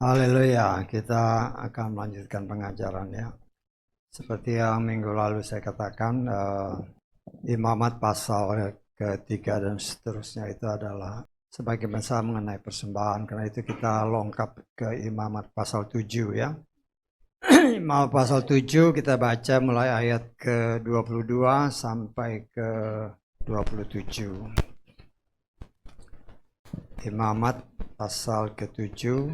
Haleluya, kita akan melanjutkan pengajaran ya. Seperti yang minggu lalu saya katakan, imamat pasal ketiga dan seterusnya itu adalah sebagai masalah mengenai persembahan. Karena itu kita lengkap ke imamat pasal 7 ya. Imamat pasal 7 kita baca mulai ayat ke-22 sampai ke 27. Imamat pasal ke-7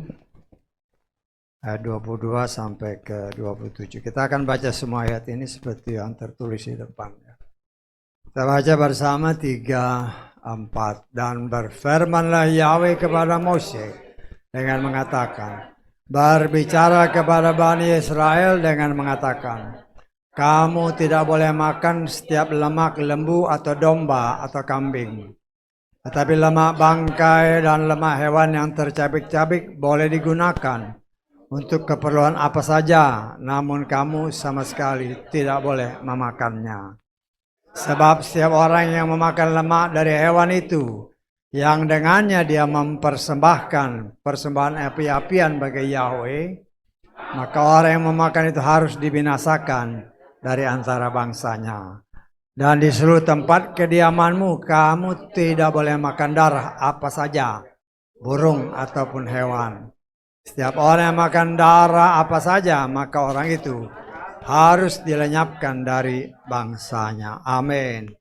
ayat 22 sampai ke 27. Kita akan baca semua ayat ini seperti yang tertulis di depan. Kita baca bersama 3, 4. Dan berfirmanlah Yahweh kepada Mose dengan mengatakan, berbicara kepada Bani Israel dengan mengatakan, kamu tidak boleh makan setiap lemak lembu atau domba atau kambing. Tetapi lemak bangkai dan lemak hewan yang tercabik-cabik boleh digunakan untuk keperluan apa saja, namun kamu sama sekali tidak boleh memakannya. Sebab setiap orang yang memakan lemak dari hewan itu, yang dengannya dia mempersembahkan persembahan api-apian bagi Yahweh, maka orang yang memakan itu harus dibinasakan dari antara bangsanya. Dan di seluruh tempat kediamanmu, kamu tidak boleh makan darah apa saja, burung ataupun hewan. Setiap orang yang makan darah apa saja, maka orang itu harus dilenyapkan dari bangsanya. Amin.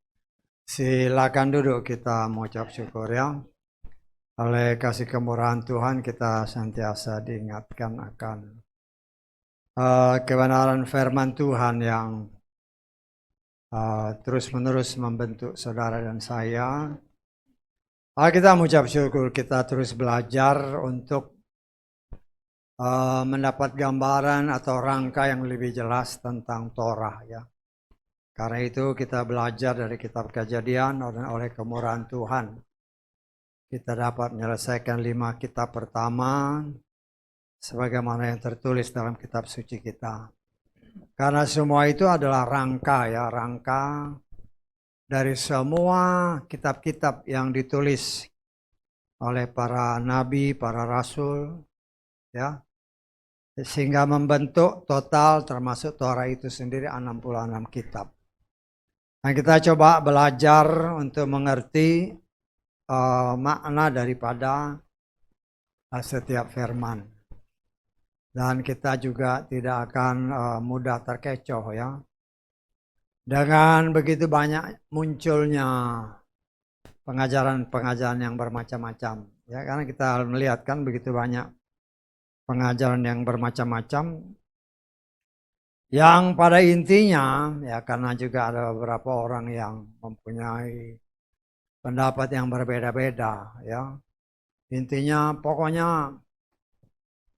Silakan duduk, kita mengucap syukur ya. Oleh kasih kemurahan Tuhan kita senantiasa diingatkan akan kebenaran firman Tuhan yang terus-menerus membentuk saudara dan saya. Kita mengucap syukur kita terus belajar untuk mendapat gambaran atau rangka yang lebih jelas tentang Torah ya. Karena itu kita belajar dari kitab Kejadian dan oleh kemurahan Tuhan kita dapat menyelesaikan 5 kitab pertama sebagaimana yang tertulis dalam kitab suci kita. Karena semua itu adalah rangka ya, rangka dari semua kitab-kitab yang ditulis oleh para nabi, para rasul ya. Sehingga membentuk total termasuk Torah itu sendiri 66 kitab. Nah, kita coba belajar untuk mengerti makna daripada setiap firman. Dan kita juga tidak akan mudah terkecoh ya. Dengan begitu banyak munculnya pengajaran-pengajaran yang bermacam-macam. Ya, karena kita melihat kan begitu banyak pengajaran yang bermacam-macam. Yang pada intinya, ya karena juga ada beberapa orang yang mempunyai pendapat yang berbeda-beda, ya. Intinya pokoknya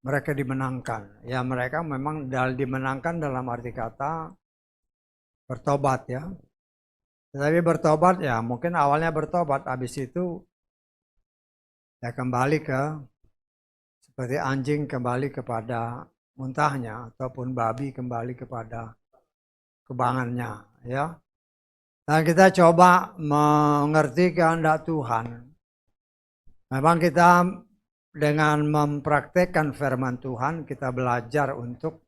mereka dimenangkan. Ya mereka memang dimenangkan dalam arti kata bertobat ya. Tetapi bertobat ya mungkin awalnya bertobat, habis itu ya kembali ke seperti anjing kembali kepada muntahnya ataupun babi kembali kepada kebangannya ya. Nah kita coba mengerti kehendak Tuhan. Memang kita dengan mempraktekkan firman Tuhan kita belajar untuk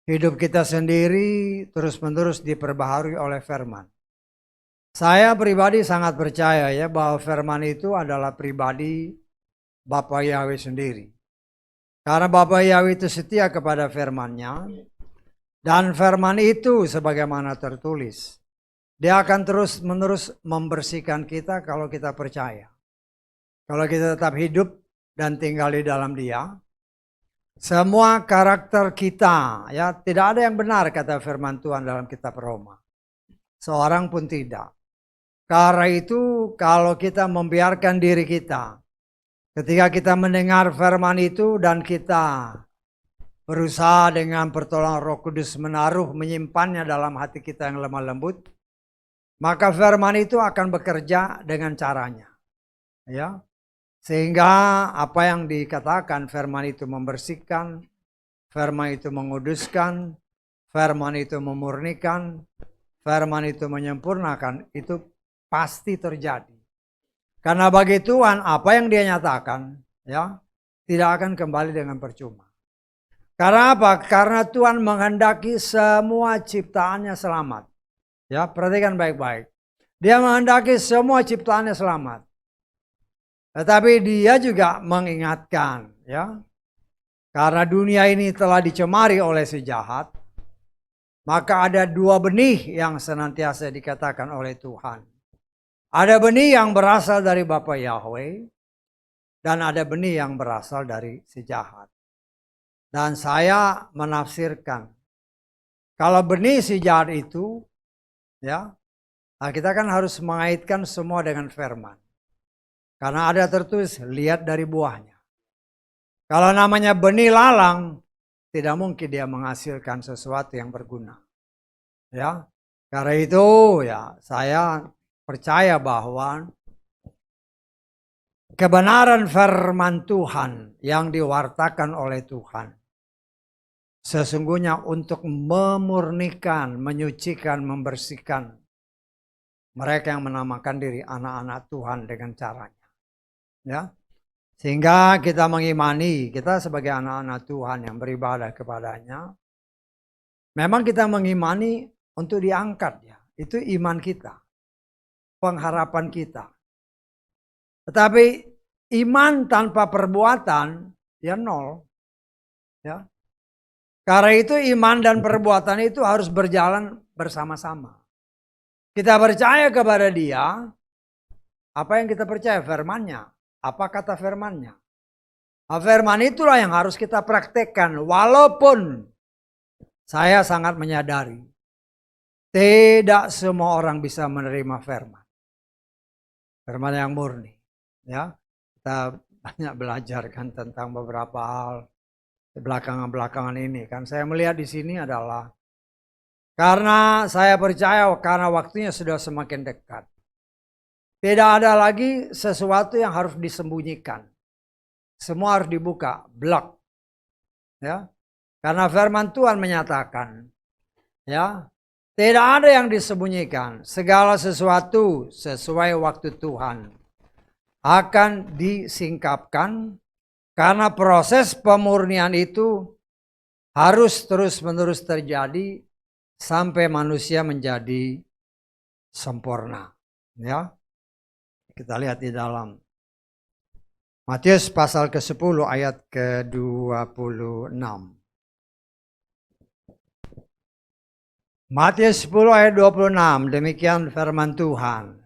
hidup kita sendiri terus-menerus diperbaharui oleh firman. Saya pribadi sangat percaya ya bahwa firman itu adalah pribadi Bapa Yahweh sendiri. Karena Bapa Yahweh itu setia kepada firman-Nya. Dan firman itu sebagaimana tertulis. Dia akan terus-menerus membersihkan kita kalau kita percaya. Kalau kita tetap hidup dan tinggal di dalam Dia. Semua karakter kita, ya tidak ada yang benar kata firman Tuhan dalam kitab Roma. Seorang pun tidak. Karena itu kalau kita membiarkan diri kita. Ketika kita mendengar firman itu dan kita berusaha dengan pertolongan Roh Kudus menyimpannya dalam hati kita yang lemah lembut, maka firman itu akan bekerja dengan caranya. Ya. Sehingga apa yang dikatakan firman itu membersihkan, firman itu menguduskan, firman itu memurnikan, firman itu menyempurnakan, itu pasti terjadi. Karena bagi Tuhan apa yang dia nyatakan ya tidak akan kembali dengan percuma. Karena apa? Karena Tuhan menghendaki semua ciptaannya selamat. Ya, perhatikan baik-baik. Dia menghendaki semua ciptaannya selamat. Tetapi dia juga mengingatkan ya. Karena dunia ini telah dicemari oleh si jahat, maka ada dua benih yang senantiasa dikatakan oleh Tuhan. Ada benih yang berasal dari Bapa Yahweh, dan ada benih yang berasal dari si jahat. Dan saya menafsirkan, kalau benih si jahat itu, ya, kita kan harus mengaitkan semua dengan firman. Karena ada tertulis, lihat dari buahnya. Kalau namanya benih lalang, tidak mungkin dia menghasilkan sesuatu yang berguna. Ya, karena itu ya saya percaya bahwa kebenaran firman Tuhan yang diwartakan oleh Tuhan sesungguhnya untuk memurnikan, menyucikan, membersihkan mereka yang menamakan diri anak-anak Tuhan dengan caranya. Ya. Sehingga kita mengimani, kita sebagai anak-anak Tuhan yang beribadah kepadanya, memang kita mengimani untuk diangkat ya. Itu iman kita, pengharapan kita. Tetapi iman tanpa perbuatan ya nol. Ya. Karena itu iman dan perbuatan itu harus berjalan bersama-sama. Kita percaya kepada dia, apa yang kita percaya? Firman-Nya. Apa kata firman-Nya? Firman itulah yang harus kita praktekkan. Walaupun saya sangat menyadari, tidak semua orang bisa menerima firman. Firman yang murni. Ya, kita banyak belajar kan tentang beberapa hal belakangan ini kan. Saya melihat di sini adalah karena saya percaya karena waktunya sudah semakin dekat. Tidak ada lagi sesuatu yang harus disembunyikan. Semua harus dibuka, blok. Ya. Karena firman Tuhan menyatakan, ya, tidak ada yang disembunyikan. Segala sesuatu sesuai waktu Tuhan akan disingkapkan karena proses pemurnian itu harus terus-menerus terjadi sampai manusia menjadi sempurna. Ya. Kita lihat di dalam Matius pasal ke-10 ayat ke-26. Matius 10 ayat 26, demikian firman Tuhan.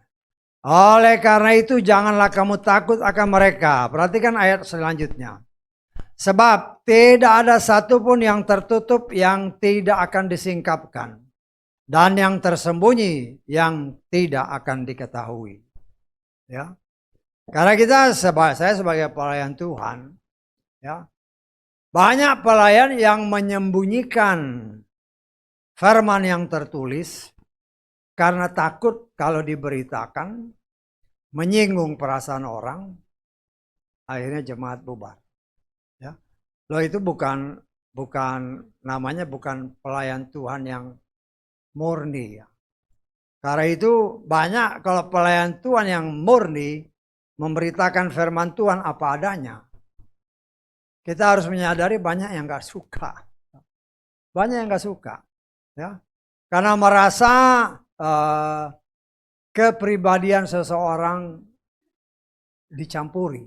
Oleh karena itu janganlah kamu takut akan mereka. Perhatikan ayat selanjutnya. Sebab tidak ada satupun yang tertutup yang tidak akan disingkapkan. Dan yang tersembunyi yang tidak akan diketahui. Ya. Karena saya sebagai pelayan Tuhan, ya, banyak pelayan yang menyembunyikan firman yang tertulis karena takut kalau diberitakan menyinggung perasaan orang, akhirnya jemaat bubar. Ya. Loh itu bukan namanya bukan pelayan Tuhan yang murni ya. Karena itu banyak kalau pelayan Tuhan yang murni memberitakan firman Tuhan apa adanya. Kita harus menyadari banyak yang gak suka. Banyak yang gak suka. Ya. Karena merasa kepribadian seseorang dicampuri.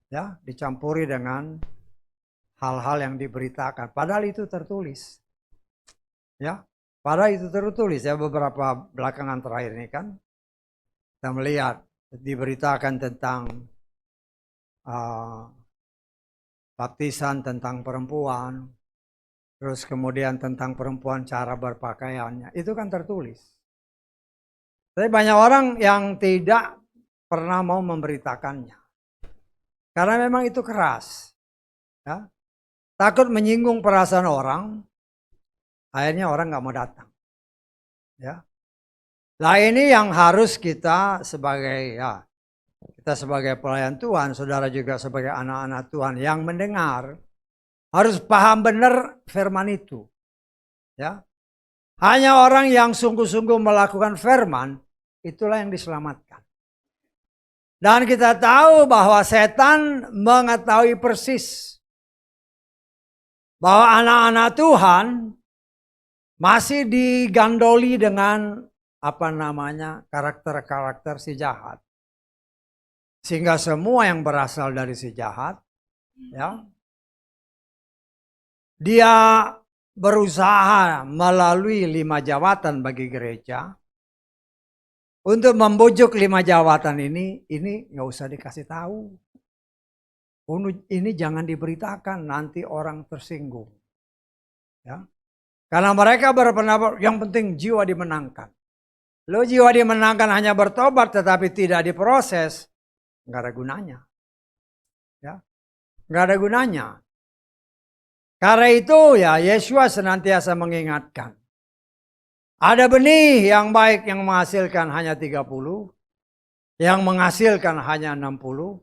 Ya, dicampuri dengan hal-hal yang diberitakan. Padahal itu tertulis. Ya, padahal itu tertulis ya beberapa belakangan terakhir ini kan. Kita melihat diberitakan tentang baptisan tentang perempuan, terus kemudian tentang perempuan cara berpakaiannya, itu kan tertulis. Tapi banyak orang yang tidak pernah mau memberitakannya, karena memang itu keras, ya. Takut menyinggung perasaan orang, akhirnya orang nggak mau datang, ya. Nah ini yang harus kita sebagai pelayan Tuhan, saudara juga sebagai anak-anak Tuhan yang mendengar, harus paham benar firman itu. Ya. Hanya orang yang sungguh-sungguh melakukan firman, itulah yang diselamatkan. Dan kita tahu bahwa setan mengetahui persis bahwa anak-anak Tuhan masih digandoli dengan karakter-karakter si jahat. Sehingga semua yang berasal dari si jahat, ya, dia berusaha melalui 5 jawatan bagi gereja untuk membujuk 5 jawatan ini nggak usah dikasih tahu. Ini jangan diberitakan, nanti orang tersinggung. Ya. Karena mereka berpendapat yang penting jiwa dimenangkan. Lo jiwa dimenangkan hanya bertobat tetapi tidak diproses, nggak ada gunanya. Ya. Nggak ada gunanya. Karena itu ya Yesus senantiasa mengingatkan. Ada benih yang baik yang menghasilkan hanya 30, yang menghasilkan hanya 60,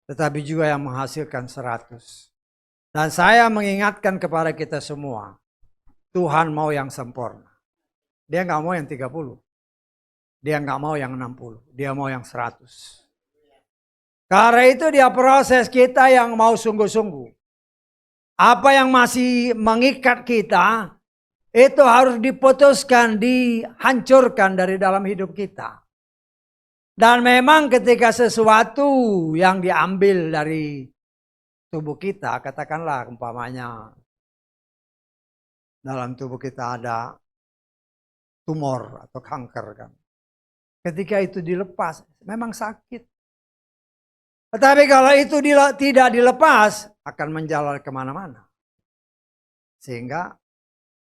tetapi juga yang menghasilkan 100. Dan saya mengingatkan kepada kita semua, Tuhan mau yang sempurna. Dia nggak mau yang 30. Dia nggak mau yang 60. Dia mau yang 100. Karena itu dia proses kita yang mau sungguh-sungguh. Apa yang masih mengikat kita, itu harus diputuskan, dihancurkan dari dalam hidup kita. Dan memang ketika sesuatu yang diambil dari tubuh kita, katakanlah umpamanya dalam tubuh kita ada tumor atau kanker kan. Ketika itu dilepas, memang sakit. Tetapi kalau itu tidak dilepas, akan menjalar kemana-mana. Sehingga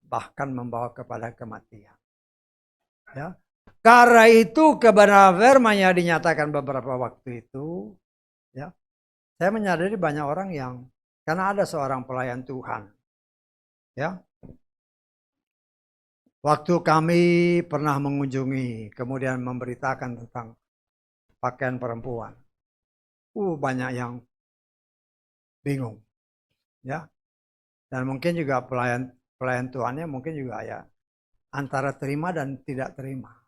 bahkan membawa kepada kematian. Ya. Karena itu kebenaran firman yang dinyatakan beberapa waktu itu, ya, saya menyadari banyak orang yang, karena ada seorang pelayan Tuhan, ya, waktu kami pernah mengunjungi, kemudian memberitakan tentang pakaian perempuan, banyak yang bingung, ya, dan mungkin juga pelayan Tuhannya mungkin juga ya antara terima dan tidak terima.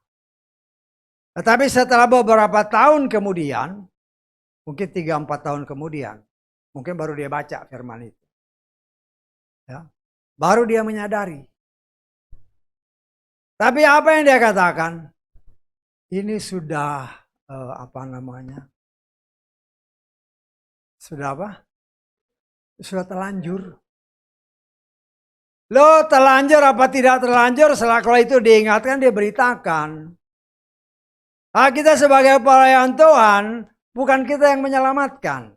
Tetapi setelah beberapa tahun kemudian, mungkin 3-4 tahun kemudian, mungkin baru dia baca firman itu. Ya, baru dia menyadari. Tapi apa yang dia katakan? Ini sudah Sudah apa? Sudah terlanjur. Lo terlanjur apa tidak terlanjur, setelah itu diingatkan, dia beritakan. Kita sebagai pelayan Tuhan, bukan kita yang menyelamatkan.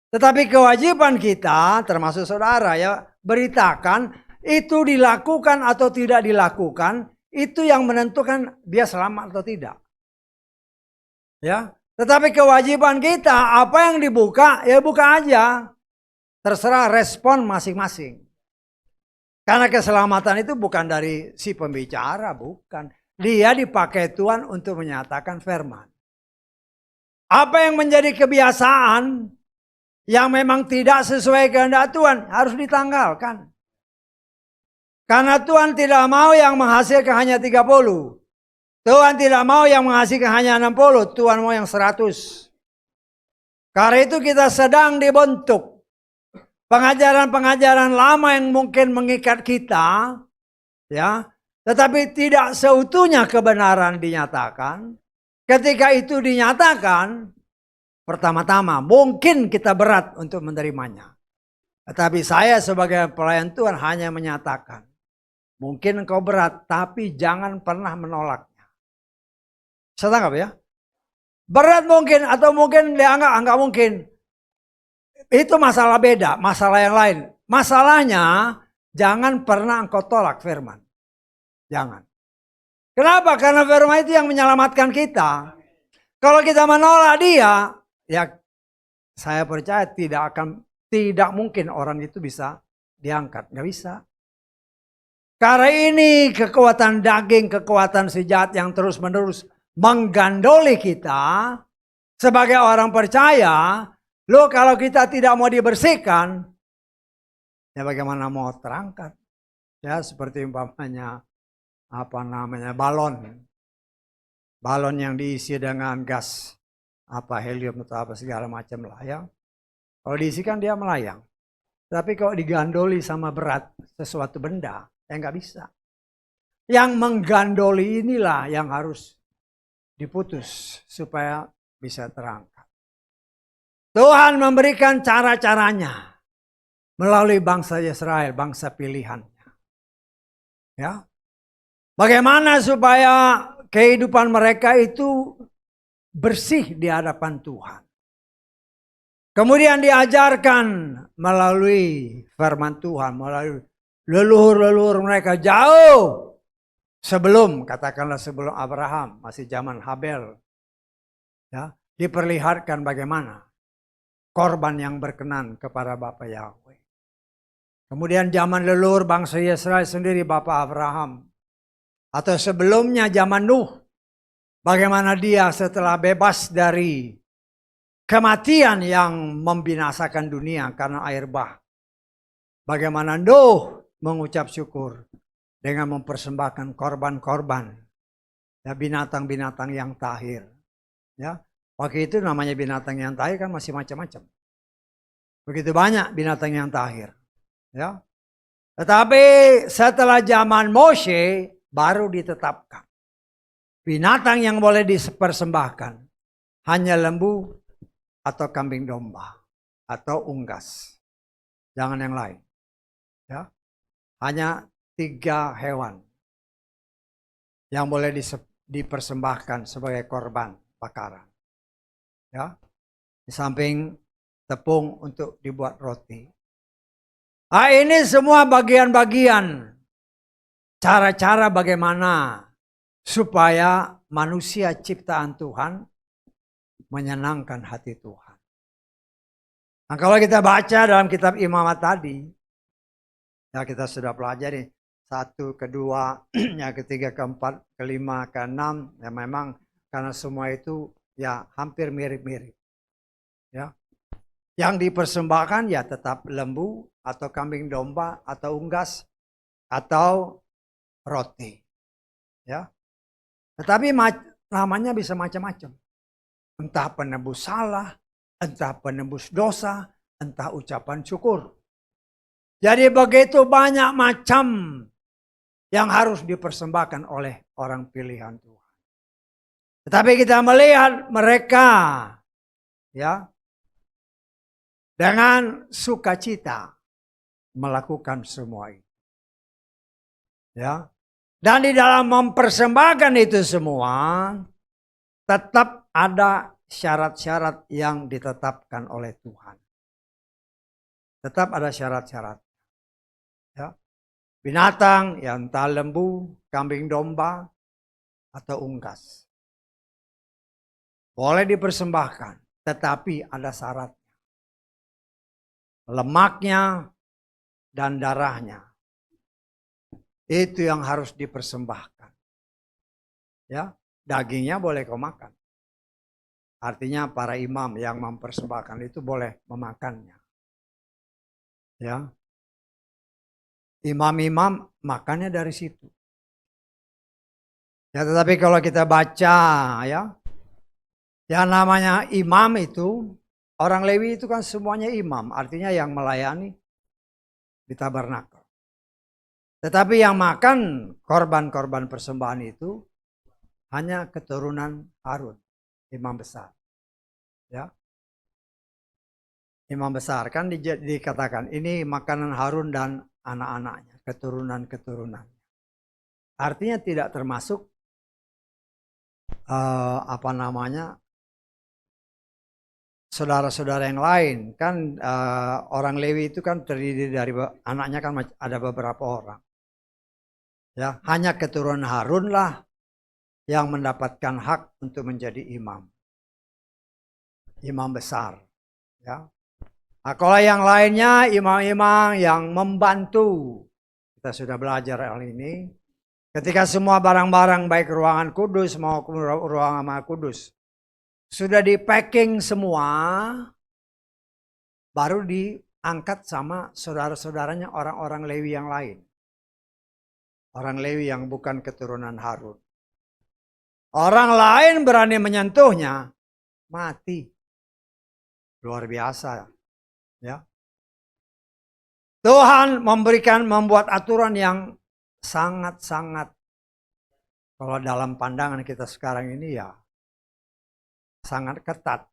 Tetapi kewajiban kita, termasuk saudara ya, beritakan, itu dilakukan atau tidak dilakukan, itu yang menentukan dia selamat atau tidak. Ya, tetapi kewajiban kita, apa yang dibuka, ya buka aja. Terserah respon masing-masing. Karena keselamatan itu bukan dari si pembicara, bukan. Dia dipakai Tuhan untuk menyatakan firman. Apa yang menjadi kebiasaan yang memang tidak sesuai kehendak Tuhan harus ditanggalkan. Karena Tuhan tidak mau yang menghasilkan hanya 30. Tuhan tidak mau yang menghasilkan hanya 60. Tuhan mau yang 100. Karena itu kita sedang dibentuk. Pengajaran-pengajaran lama yang mungkin mengikat kita, ya, tetapi tidak seutuhnya kebenaran dinyatakan. Ketika itu dinyatakan, pertama-tama mungkin kita berat untuk menerimanya. Tetapi saya sebagai pelayan Tuhan hanya menyatakan, mungkin engkau berat, tapi jangan pernah menolaknya. Saya tangkap ya. Berat mungkin atau mungkin dianggap enggak mungkin. Itu masalah beda, masalah yang lain. Masalahnya jangan pernah engkau tolak firman. Jangan. Kenapa? Karena firman itu yang menyelamatkan kita. Kalau kita menolak dia, ya saya percaya tidak mungkin orang itu bisa diangkat. Nggak bisa. Karena ini kekuatan daging, kekuatan si jahat yang terus menerus menggandoli kita. Sebagai orang percaya, kalau kita tidak mau dibersihkan, ya bagaimana mau terangkat? Ya seperti umpamanya balon. Balon yang diisi dengan gas apa helium atau apa segala macam lah ya. Kalau diisikan dia melayang. Tapi kalau digandoli sama berat sesuatu benda, ya nggak bisa. Yang menggandoli inilah yang harus diputus supaya bisa terangkat. Tuhan memberikan cara-caranya melalui bangsa Israel, bangsa pilihannya. Ya. Bagaimana supaya kehidupan mereka itu bersih di hadapan Tuhan. Kemudian diajarkan melalui firman Tuhan, melalui leluhur-leluhur mereka jauh sebelum, katakanlah sebelum Abraham, masih zaman Habel. Ya, diperlihatkan bagaimana korban yang berkenan kepada Bapa Yahweh. Kemudian zaman leluhur bangsa Israel sendiri, Bapa Abraham. Atau sebelumnya zaman Nuh. Bagaimana dia setelah bebas dari kematian yang membinasakan dunia karena air bah. Bagaimana Nuh mengucap syukur dengan mempersembahkan korban-korban. Ya, binatang-binatang yang tahir. Ya, waktu itu namanya binatang yang tahir kan masih macam-macam. Begitu banyak binatang yang tahir. Ya. Tetapi setelah zaman Moshe baru ditetapkan. Binatang yang boleh dipersembahkan hanya lembu atau kambing domba atau unggas. Jangan yang lain. Ya. Hanya 3 hewan yang boleh dipersembahkan sebagai korban bakaran. Ya. Di samping tepung untuk dibuat roti. Nah, ini semua bagian-bagian cara-cara bagaimana supaya manusia ciptaan Tuhan menyenangkan hati Tuhan. Nah, kalau kita baca dalam kitab Imamat tadi, ya kita sudah pelajari 1, kedua, yang ketiga, keempat, kelima, keenam, ya memang karena semua itu ya hampir mirip-mirip. Ya. Yang dipersembahkan ya tetap lembu atau kambing domba atau unggas atau roti. Ya. Tetapi namanya bisa macam-macam. Entah penebus salah, entah penebus dosa, entah ucapan syukur. Jadi begitu banyak macam yang harus dipersembahkan oleh orang pilihan Tuhan. Tetapi kita melihat mereka ya dengan sukacita melakukan semua itu. Ya. Dan di dalam mempersembahkan itu semua, tetap ada syarat-syarat yang ditetapkan oleh Tuhan. Tetap ada syarat-syarat. Ya. Binatang, yang entah lembu, kambing domba, atau unggas. Boleh dipersembahkan, tetapi ada syarat. Lemaknya dan darahnya. Itu yang harus dipersembahkan. Ya, dagingnya boleh kau makan. Artinya para imam yang mempersembahkan itu boleh memakannya. Ya. Imam-imam makannya dari situ. Ya, tetapi kalau kita baca ya, yang namanya imam itu, orang Lewi itu kan semuanya imam, artinya yang melayani di tabernakel. Tetapi yang makan korban-korban persembahan itu hanya keturunan Harun, imam besar. Ya. Imam besar kan dikatakan ini makanan Harun dan anak-anaknya, keturunan-keturunan. Artinya tidak termasuk saudara-saudara yang lain. Kan orang Lewi itu kan terdiri dari anaknya kan ada beberapa orang. Ya, hanya keturunan Harun lah yang mendapatkan hak untuk menjadi imam. Imam besar. Ya. Nah, kalau yang lainnya imam-imam yang membantu. Kita sudah belajar hal ini. Ketika semua barang-barang baik ruangan kudus maupun ruangan maha kudus sudah di packing semua, baru diangkat sama saudara-saudaranya orang-orang Lewi yang lain. Orang Lewi yang bukan keturunan Harun. Orang lain berani menyentuhnya, mati. Luar biasa, ya. Tuhan membuat aturan yang sangat-sangat, kalau dalam pandangan kita sekarang ini ya sangat ketat.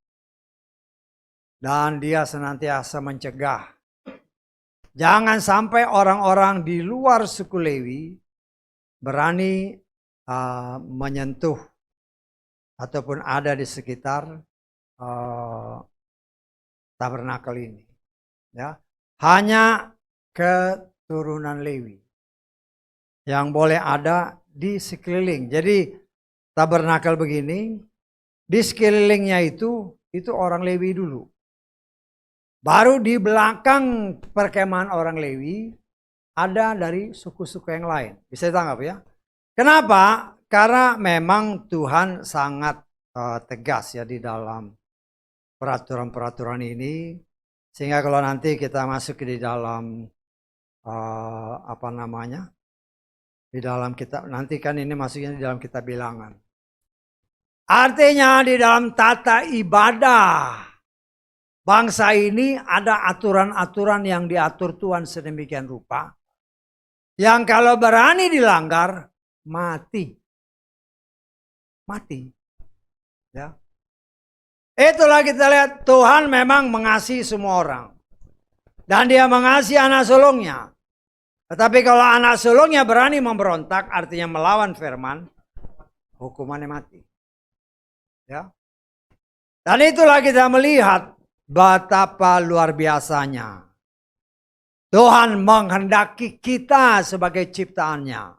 Dan dia senantiasa mencegah. Jangan sampai orang-orang di luar suku Lewi berani menyentuh ataupun ada di sekitar tabernakel ini. Ya. Hanya keturunan Lewi yang boleh ada di sekeliling. Jadi tabernakel begini, di sekelilingnya itu orang Lewi dulu. Baru di belakang perkemahan orang Lewi ada dari suku-suku yang lain. Bisa ditangkap ya. Kenapa? Karena memang Tuhan sangat tegas ya di dalam peraturan-peraturan ini. Sehingga kalau nanti kita masuk di dalam di dalam kitab, nanti kan ini masuknya di dalam kitab Bilangan. Artinya di dalam tata ibadah bangsa ini ada aturan-aturan yang diatur Tuhan sedemikian rupa. Yang kalau berani dilanggar, mati. Mati. Ya. Itulah kita lihat Tuhan memang mengasihi semua orang. Dan dia mengasihi anak sulungnya. Tetapi kalau anak sulungnya berani memberontak, artinya melawan firman, hukumannya mati. Ya. Dan itulah kita melihat betapa luar biasanya Tuhan menghendaki kita sebagai ciptaannya.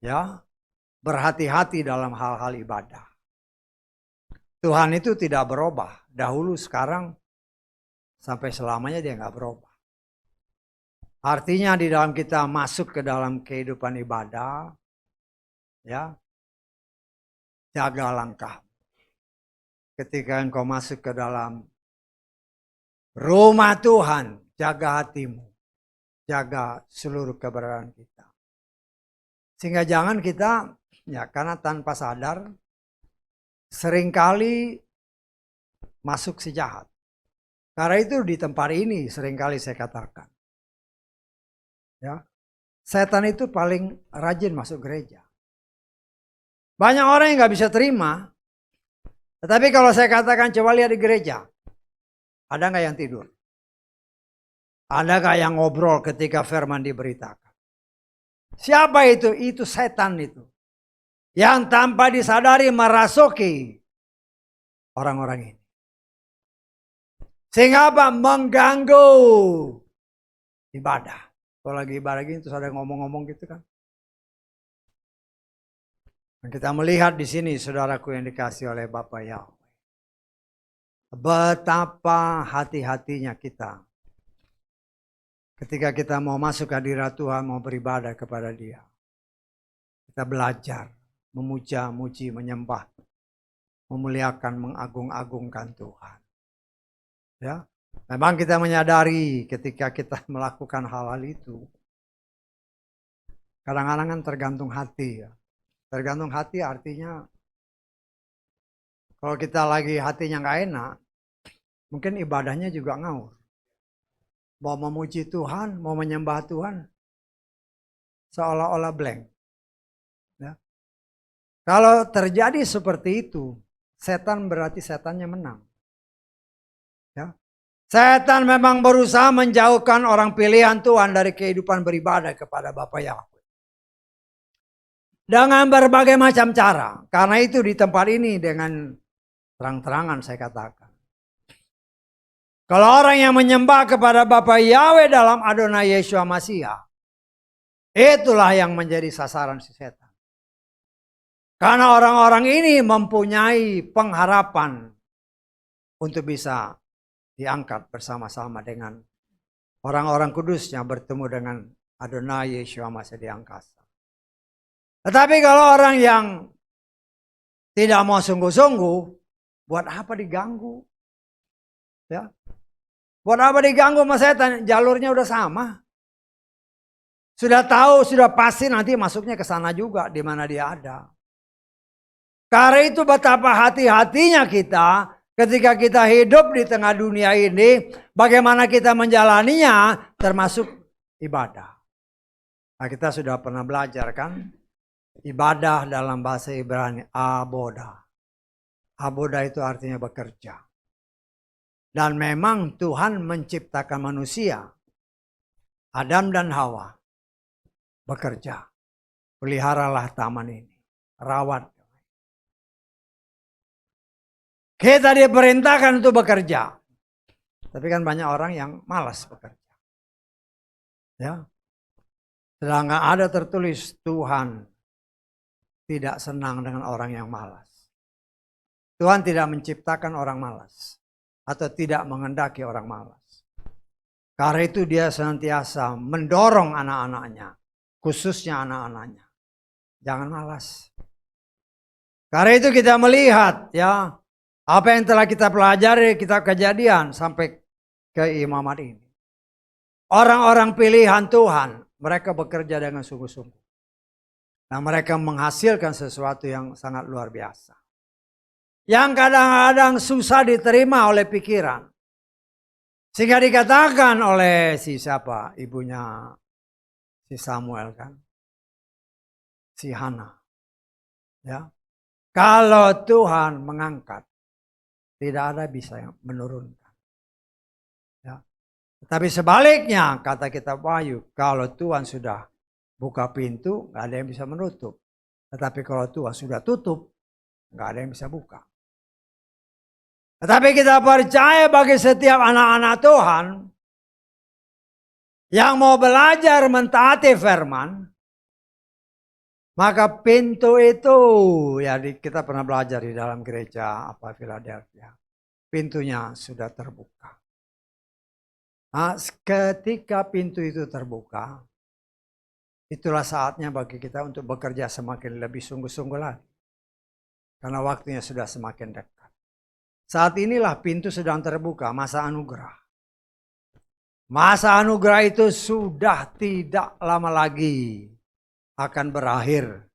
Ya. Berhati-hati dalam hal-hal ibadah. Tuhan itu tidak berubah. Dahulu, sekarang, sampai selamanya dia nggak berubah. Artinya di dalam kita masuk ke dalam kehidupan ibadah, ya, jaga langkah. Ketika engkau masuk ke dalam rumah Tuhan, jaga hatimu, jaga seluruh keberadaan kita. Sehingga jangan kita, ya, karena tanpa sadar, seringkali masuk si jahat. Karena itu di tempat ini seringkali saya katakan. Ya, setan itu paling rajin masuk gereja. Banyak orang yang gak bisa terima. Tetapi kalau saya katakan coba lihat di gereja. Ada gak yang tidur? Ada gak yang ngobrol ketika firman diberitakan? Siapa itu? Itu setan itu. Yang tanpa disadari merasuki orang-orang ini. Sehingga apa? Mengganggu ibadah. Kalau lagi ibadah gini terus ada ngomong-ngomong gitu kan. Dan kita melihat di sini saudaraku yang dikasih oleh Bapak Yahweh. Betapa hati-hatinya kita. Ketika kita mau masuk hadirat Tuhan, mau beribadah kepada Dia. Kita belajar. Memuja, muji, menyembah, memuliakan, mengagung-agungkan Tuhan. Ya, memang kita menyadari ketika kita melakukan hal-hal itu, kadang-kadang kan tergantung hati ya. Tergantung hati artinya, kalau kita lagi hatinya nggak enak, mungkin ibadahnya juga ngawur. Mau memuji Tuhan, mau menyembah Tuhan, seolah-olah blank. Ya. Kalau terjadi seperti itu, setan berarti setannya menang. Ya. Setan memang berusaha menjauhkan orang pilihan Tuhan dari kehidupan beribadah kepada Bapa Yahweh. Dengan berbagai macam cara. Karena itu di tempat ini dengan terang-terangan saya katakan. Kalau orang yang menyembah kepada Bapa Yahweh dalam Adonai Yeshua Masiah, itulah yang menjadi sasaran si setan. Karena orang-orang ini mempunyai pengharapan untuk bisa diangkat bersama-sama dengan orang-orang kudusnya bertemu dengan Adonai Yeshua Masiah di angkasa. Tetapi kalau orang yang tidak mau sungguh-sungguh, buat apa diganggu? Ya. Buat apa diganggu sama setan? Jalurnya udah sama. Sudah tahu, sudah pasti nanti masuknya ke sana juga di mana dia ada. Karena itu betapa hati-hatinya kita ketika kita hidup di tengah dunia ini, bagaimana kita menjalaninya termasuk ibadah. Nah, kita sudah pernah belajar kan, ibadah dalam bahasa Ibrani aboda. Aboda itu artinya bekerja. Dan memang Tuhan menciptakan manusia, Adam dan Hawa, bekerja. Peliharalah taman ini, rawat. Kita diperintahkan untuk bekerja. Tapi kan banyak orang yang malas bekerja. Ya. Sedangkan ada tertulis Tuhan tidak senang dengan orang yang malas. Tuhan tidak menciptakan orang malas. Atau tidak mengendaki orang malas. Karena itu dia senantiasa mendorong anak-anaknya. Khususnya anak-anaknya. Jangan malas. Karena itu kita melihat ya. Apa yang telah kita pelajari kitab Kejadian sampai ke imamat ini. Orang-orang pilihan Tuhan, mereka bekerja dengan sungguh-sungguh. Nah, mereka menghasilkan sesuatu yang sangat luar biasa. Yang kadang-kadang susah diterima oleh pikiran. Sehingga dikatakan oleh si siapa? Ibunya si Samuel kan. Si Hana. Ya. Kalau Tuhan mengangkat, tidak ada bisa yang menurunkan. Ya. Tapi sebaliknya kata kitab Wahyu, kalau Tuhan sudah buka pintu, nggak ada yang bisa menutup. Tetapi kalau Tuhan sudah tutup, nggak ada yang bisa buka. Tetapi kita percaya bagi setiap anak-anak Tuhan yang mau belajar mentaati firman, maka pintu itu, ya kita pernah belajar di dalam gereja Philadelphia. Pintunya sudah terbuka. Nah, ketika pintu itu terbuka, itulah saatnya bagi kita untuk bekerja semakin lebih sungguh-sungguh lagi. Karena waktunya sudah semakin dekat. Saat inilah pintu sedang terbuka, masa anugerah. Masa anugerah itu sudah tidak lama lagi akan berakhir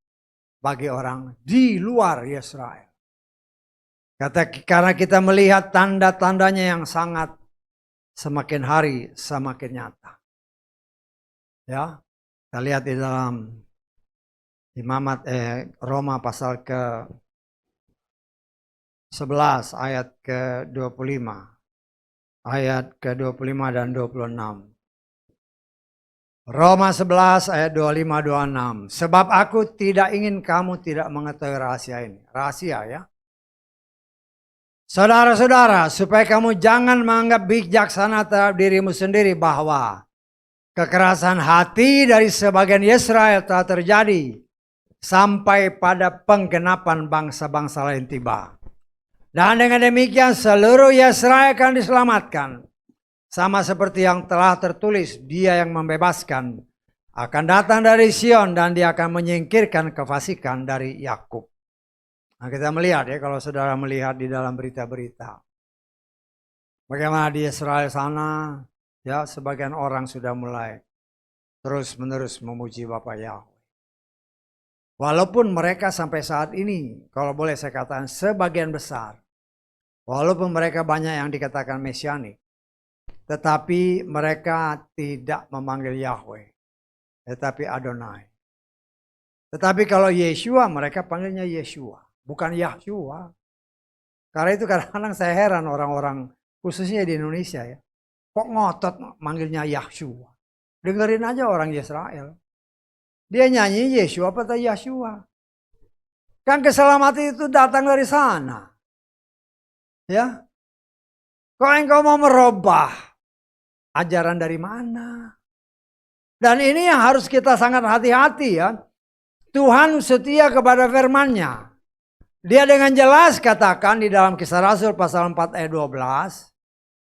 bagi orang di luar Israel. Karena kita melihat tanda-tandanya yang sangat semakin hari semakin nyata. Ya, kita lihat di dalam imamat Roma pasal ke 11 ayat ke 25. Ayat ke 25 dan 26. Roma 11 ayat 25-26. Sebab aku tidak ingin kamu tidak mengetahui rahasia ini. Rahasia ya. Saudara-saudara, supaya kamu jangan menganggap bijaksana terhadap dirimu sendiri bahwa kekerasan hati dari sebagian Israel telah terjadi sampai pada penggenapan bangsa-bangsa lain tiba. Dan dengan demikian seluruh Israel akan diselamatkan. Sama seperti yang telah tertulis, dia yang membebaskan akan datang dari Sion dan dia akan menyingkirkan kefasikan dari Yakub. Nah, kita melihat ya, kalau saudara melihat di dalam berita-berita. Bagaimana di Israel sana, ya sebagian orang sudah mulai terus-menerus memuji Bapa Yahweh. Walaupun mereka sampai saat ini, kalau boleh saya katakan sebagian besar, walaupun mereka banyak yang dikatakan mesianik, tetapi mereka tidak memanggil Yahweh, tetapi Adonai. Tetapi kalau Yeshua, mereka panggilnya Yeshua, bukan Yahshua. Karena itu kadang-kadang saya heran orang-orang, khususnya di Indonesia ya, kok ngotot manggilnya Yahshua. Dengerin aja orang Israel. Dia nyanyi Yeshua apa Yahshua. Kan keselamatan itu datang dari sana. Ya. Kok engkau mau merubah? Ajaran dari mana? Dan ini yang harus kita sangat hati-hati ya. Tuhan setia kepada firman-Nya. Dia dengan jelas katakan di dalam Kisah Rasul pasal 4 ayat 12.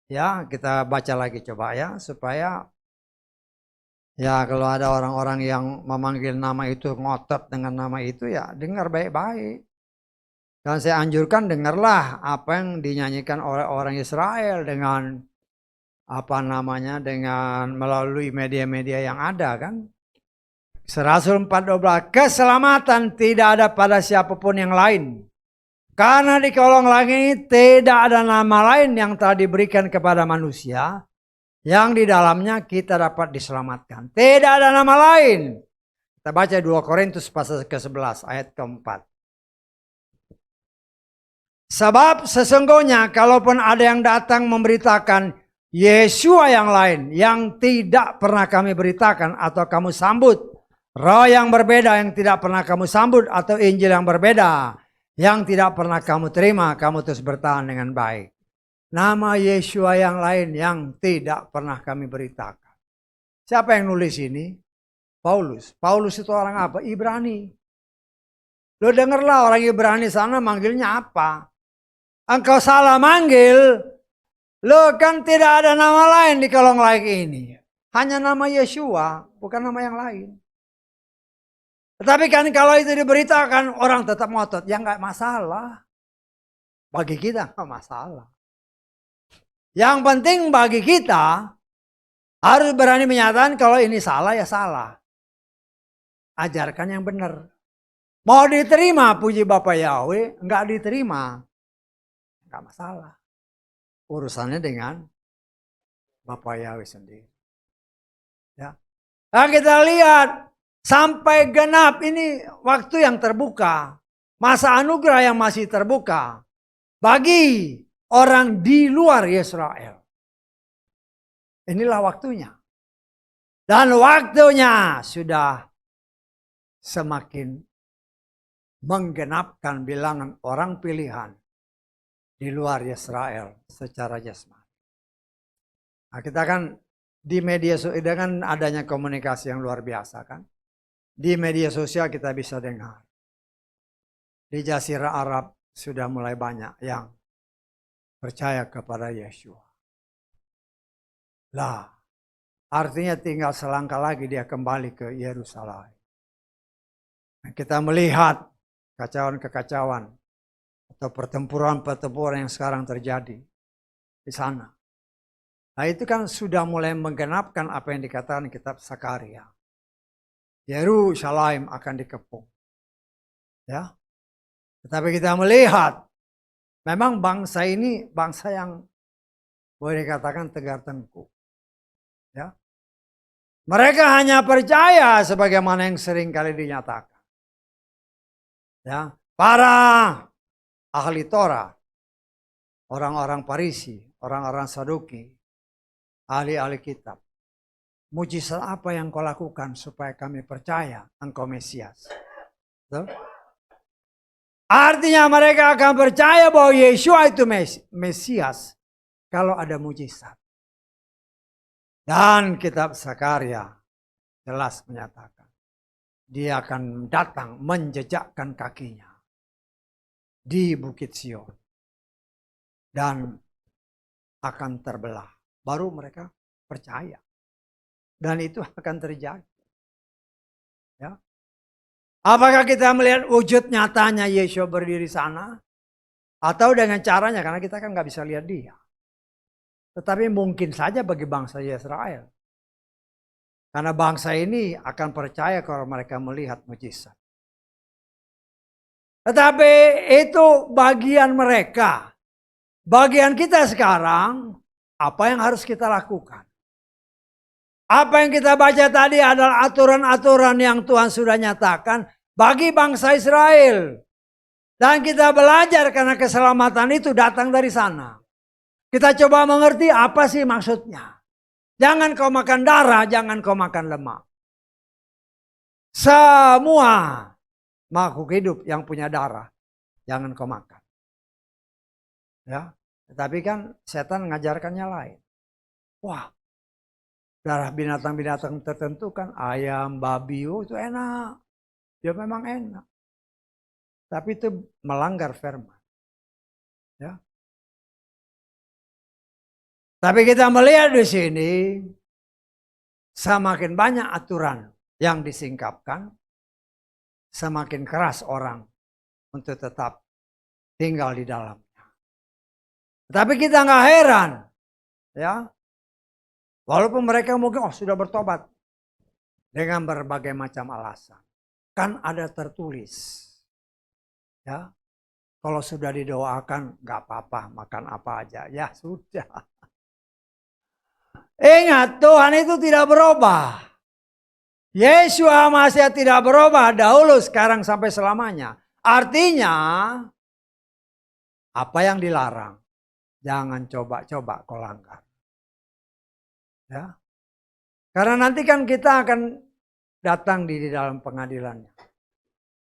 Ya, kita baca lagi coba ya. Supaya ya kalau ada orang-orang yang memanggil nama itu, ngotot dengan nama itu ya dengar baik-baik. Dan saya anjurkan dengarlah apa yang dinyanyikan oleh orang Israel dengan dengan melalui media-media yang ada kan. Rasul 4:12, keselamatan tidak ada pada siapapun yang lain. Karena di kolong langit ini tidak ada nama lain yang telah diberikan kepada manusia yang di dalamnya kita dapat diselamatkan. Tidak ada nama lain. Kita baca 2 Korintus pasal ke-11 ayat ke-4. Sebab sesungguhnya kalaupun ada yang datang memberitakan Yesua yang lain yang tidak pernah kami beritakan atau kamu sambut, roh yang berbeda yang tidak pernah kamu sambut atau Injil yang berbeda yang tidak pernah kamu terima, kamu terus bertahan dengan baik. Nama Yesua yang lain yang tidak pernah kami beritakan. Siapa yang nulis ini? Paulus. Paulus itu orang apa? Ibrani. Lo dengarlah orang Ibrani sana manggilnya apa? Engkau salah manggil. Lo kan tidak ada nama lain di kolong langit ini. Hanya nama Yesua, bukan nama yang lain. Tetapi kan kalau itu diberitakan orang tetap ngotot. Ya nggak masalah. Bagi kita nggak masalah. Yang penting bagi kita harus berani menyatakan kalau ini salah ya salah. Ajarkan yang benar. Mau diterima puji Bapak Yahweh, nggak diterima. Nggak masalah. Urusannya dengan Bapak Yahweh sendiri. Ya. Nah kita lihat. Sampai genap ini waktu yang terbuka. Masa anugerah yang masih terbuka. Bagi orang di luar Israel. Inilah waktunya. Dan waktunya sudah semakin menggenapkan bilangan orang pilihan di luar Israel secara jasmani. Nah, kita kan di media sosial dengan adanya komunikasi yang luar biasa kan. Di media sosial kita bisa dengar. Di Jazirah Arab sudah mulai banyak yang percaya kepada Yesua. Lah, artinya tinggal selangkah lagi dia kembali ke Yerusalem. Kita melihat kekacauan-kekacauan atau pertempuran-pertempuran yang sekarang terjadi di sana. Nah itu kan sudah mulai menggenapkan apa yang dikatakan kitab Sakaria. Yerusalem akan dikepung. Ya. Tetapi kita melihat memang bangsa ini bangsa yang boleh dikatakan tegar tengkuk. Ya. Mereka hanya percaya sebagaimana yang sering kali dinyatakan. Ya. Para ahli Torah, orang-orang Parisi, orang-orang Saduki, ahli-ahli kitab. Mujizat apa yang kau lakukan supaya kami percaya engkau Mesias? Betul? Artinya mereka akan percaya bahwa Yesua itu Mesias kalau ada mujizat. Dan kitab Sakaria jelas menyatakan dia akan datang menjejakkan kakinya di Bukit Sion dan akan terbelah. Baru mereka percaya. Dan itu akan terjadi. Ya. Apakah kita melihat wujud nyatanya Yesua berdiri sana? Atau dengan caranya, karena kita kan nggak bisa lihat dia. Tetapi mungkin saja bagi bangsa Israel. Karena bangsa ini akan percaya kalau mereka melihat mujizat. Tetapi itu bagian mereka. Bagian kita sekarang, apa yang harus kita lakukan? Apa yang kita baca tadi adalah aturan-aturan yang Tuhan sudah nyatakan bagi bangsa Israel. Dan kita belajar karena keselamatan itu datang dari sana. Kita coba mengerti apa sih maksudnya. Jangan kau makan darah, jangan kau makan lemak. Semua makhluk hidup yang punya darah, jangan kau makan. Ya, tetapi kan setan mengajarkannya lain. Wah, darah binatang-binatang tertentu kan ayam, babi, itu enak. Ya memang enak. Tapi itu melanggar firman. Ya. Tapi kita melihat di sini semakin banyak aturan yang disingkapkan, semakin keras orang untuk tetap tinggal di dalamnya. Tapi kita nggak heran, ya. Walaupun mereka mungkin sudah bertobat dengan berbagai macam alasan. Kan ada tertulis. Ya. Kalau sudah didoakan, nggak apa-apa, makan apa aja. Ya sudah. Ingat, Tuhan itu tidak berubah. Yesus masih tidak berubah dahulu, sekarang, sampai selamanya. Artinya, apa yang dilarang, jangan coba-coba kau langgar. Ya. Karena nanti kan kita akan datang di dalam pengadilannya.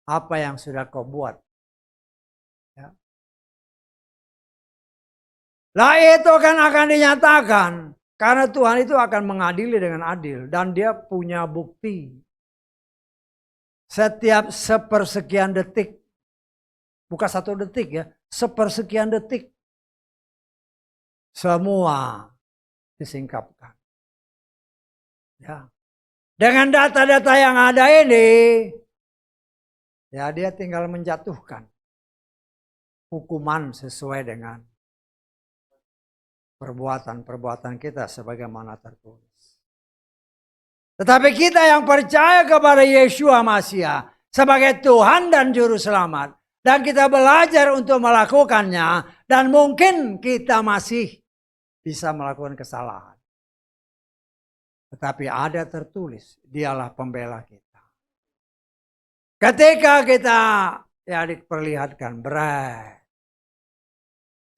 Apa yang sudah kau buat. Ya. Lah itu kan akan dinyatakan. Karena Tuhan itu akan mengadili dengan adil. Dan dia punya bukti. Setiap sepersekian detik. Bukan 1 detik ya. Sepersekian detik. Semua disingkapkan. Ya. Dengan data-data yang ada ini. Ya dia tinggal menjatuhkan. Hukuman sesuai dengan perbuatan-perbuatan kita sebagaimana tertulis. Tetapi kita yang percaya kepada Yeshua Mashiach sebagai Tuhan dan Juru Selamat. Dan kita belajar untuk melakukannya. Dan mungkin kita masih bisa melakukan kesalahan. Tetapi ada tertulis, dialah pembela kita. Ketika kita ya diperlihatkan berat.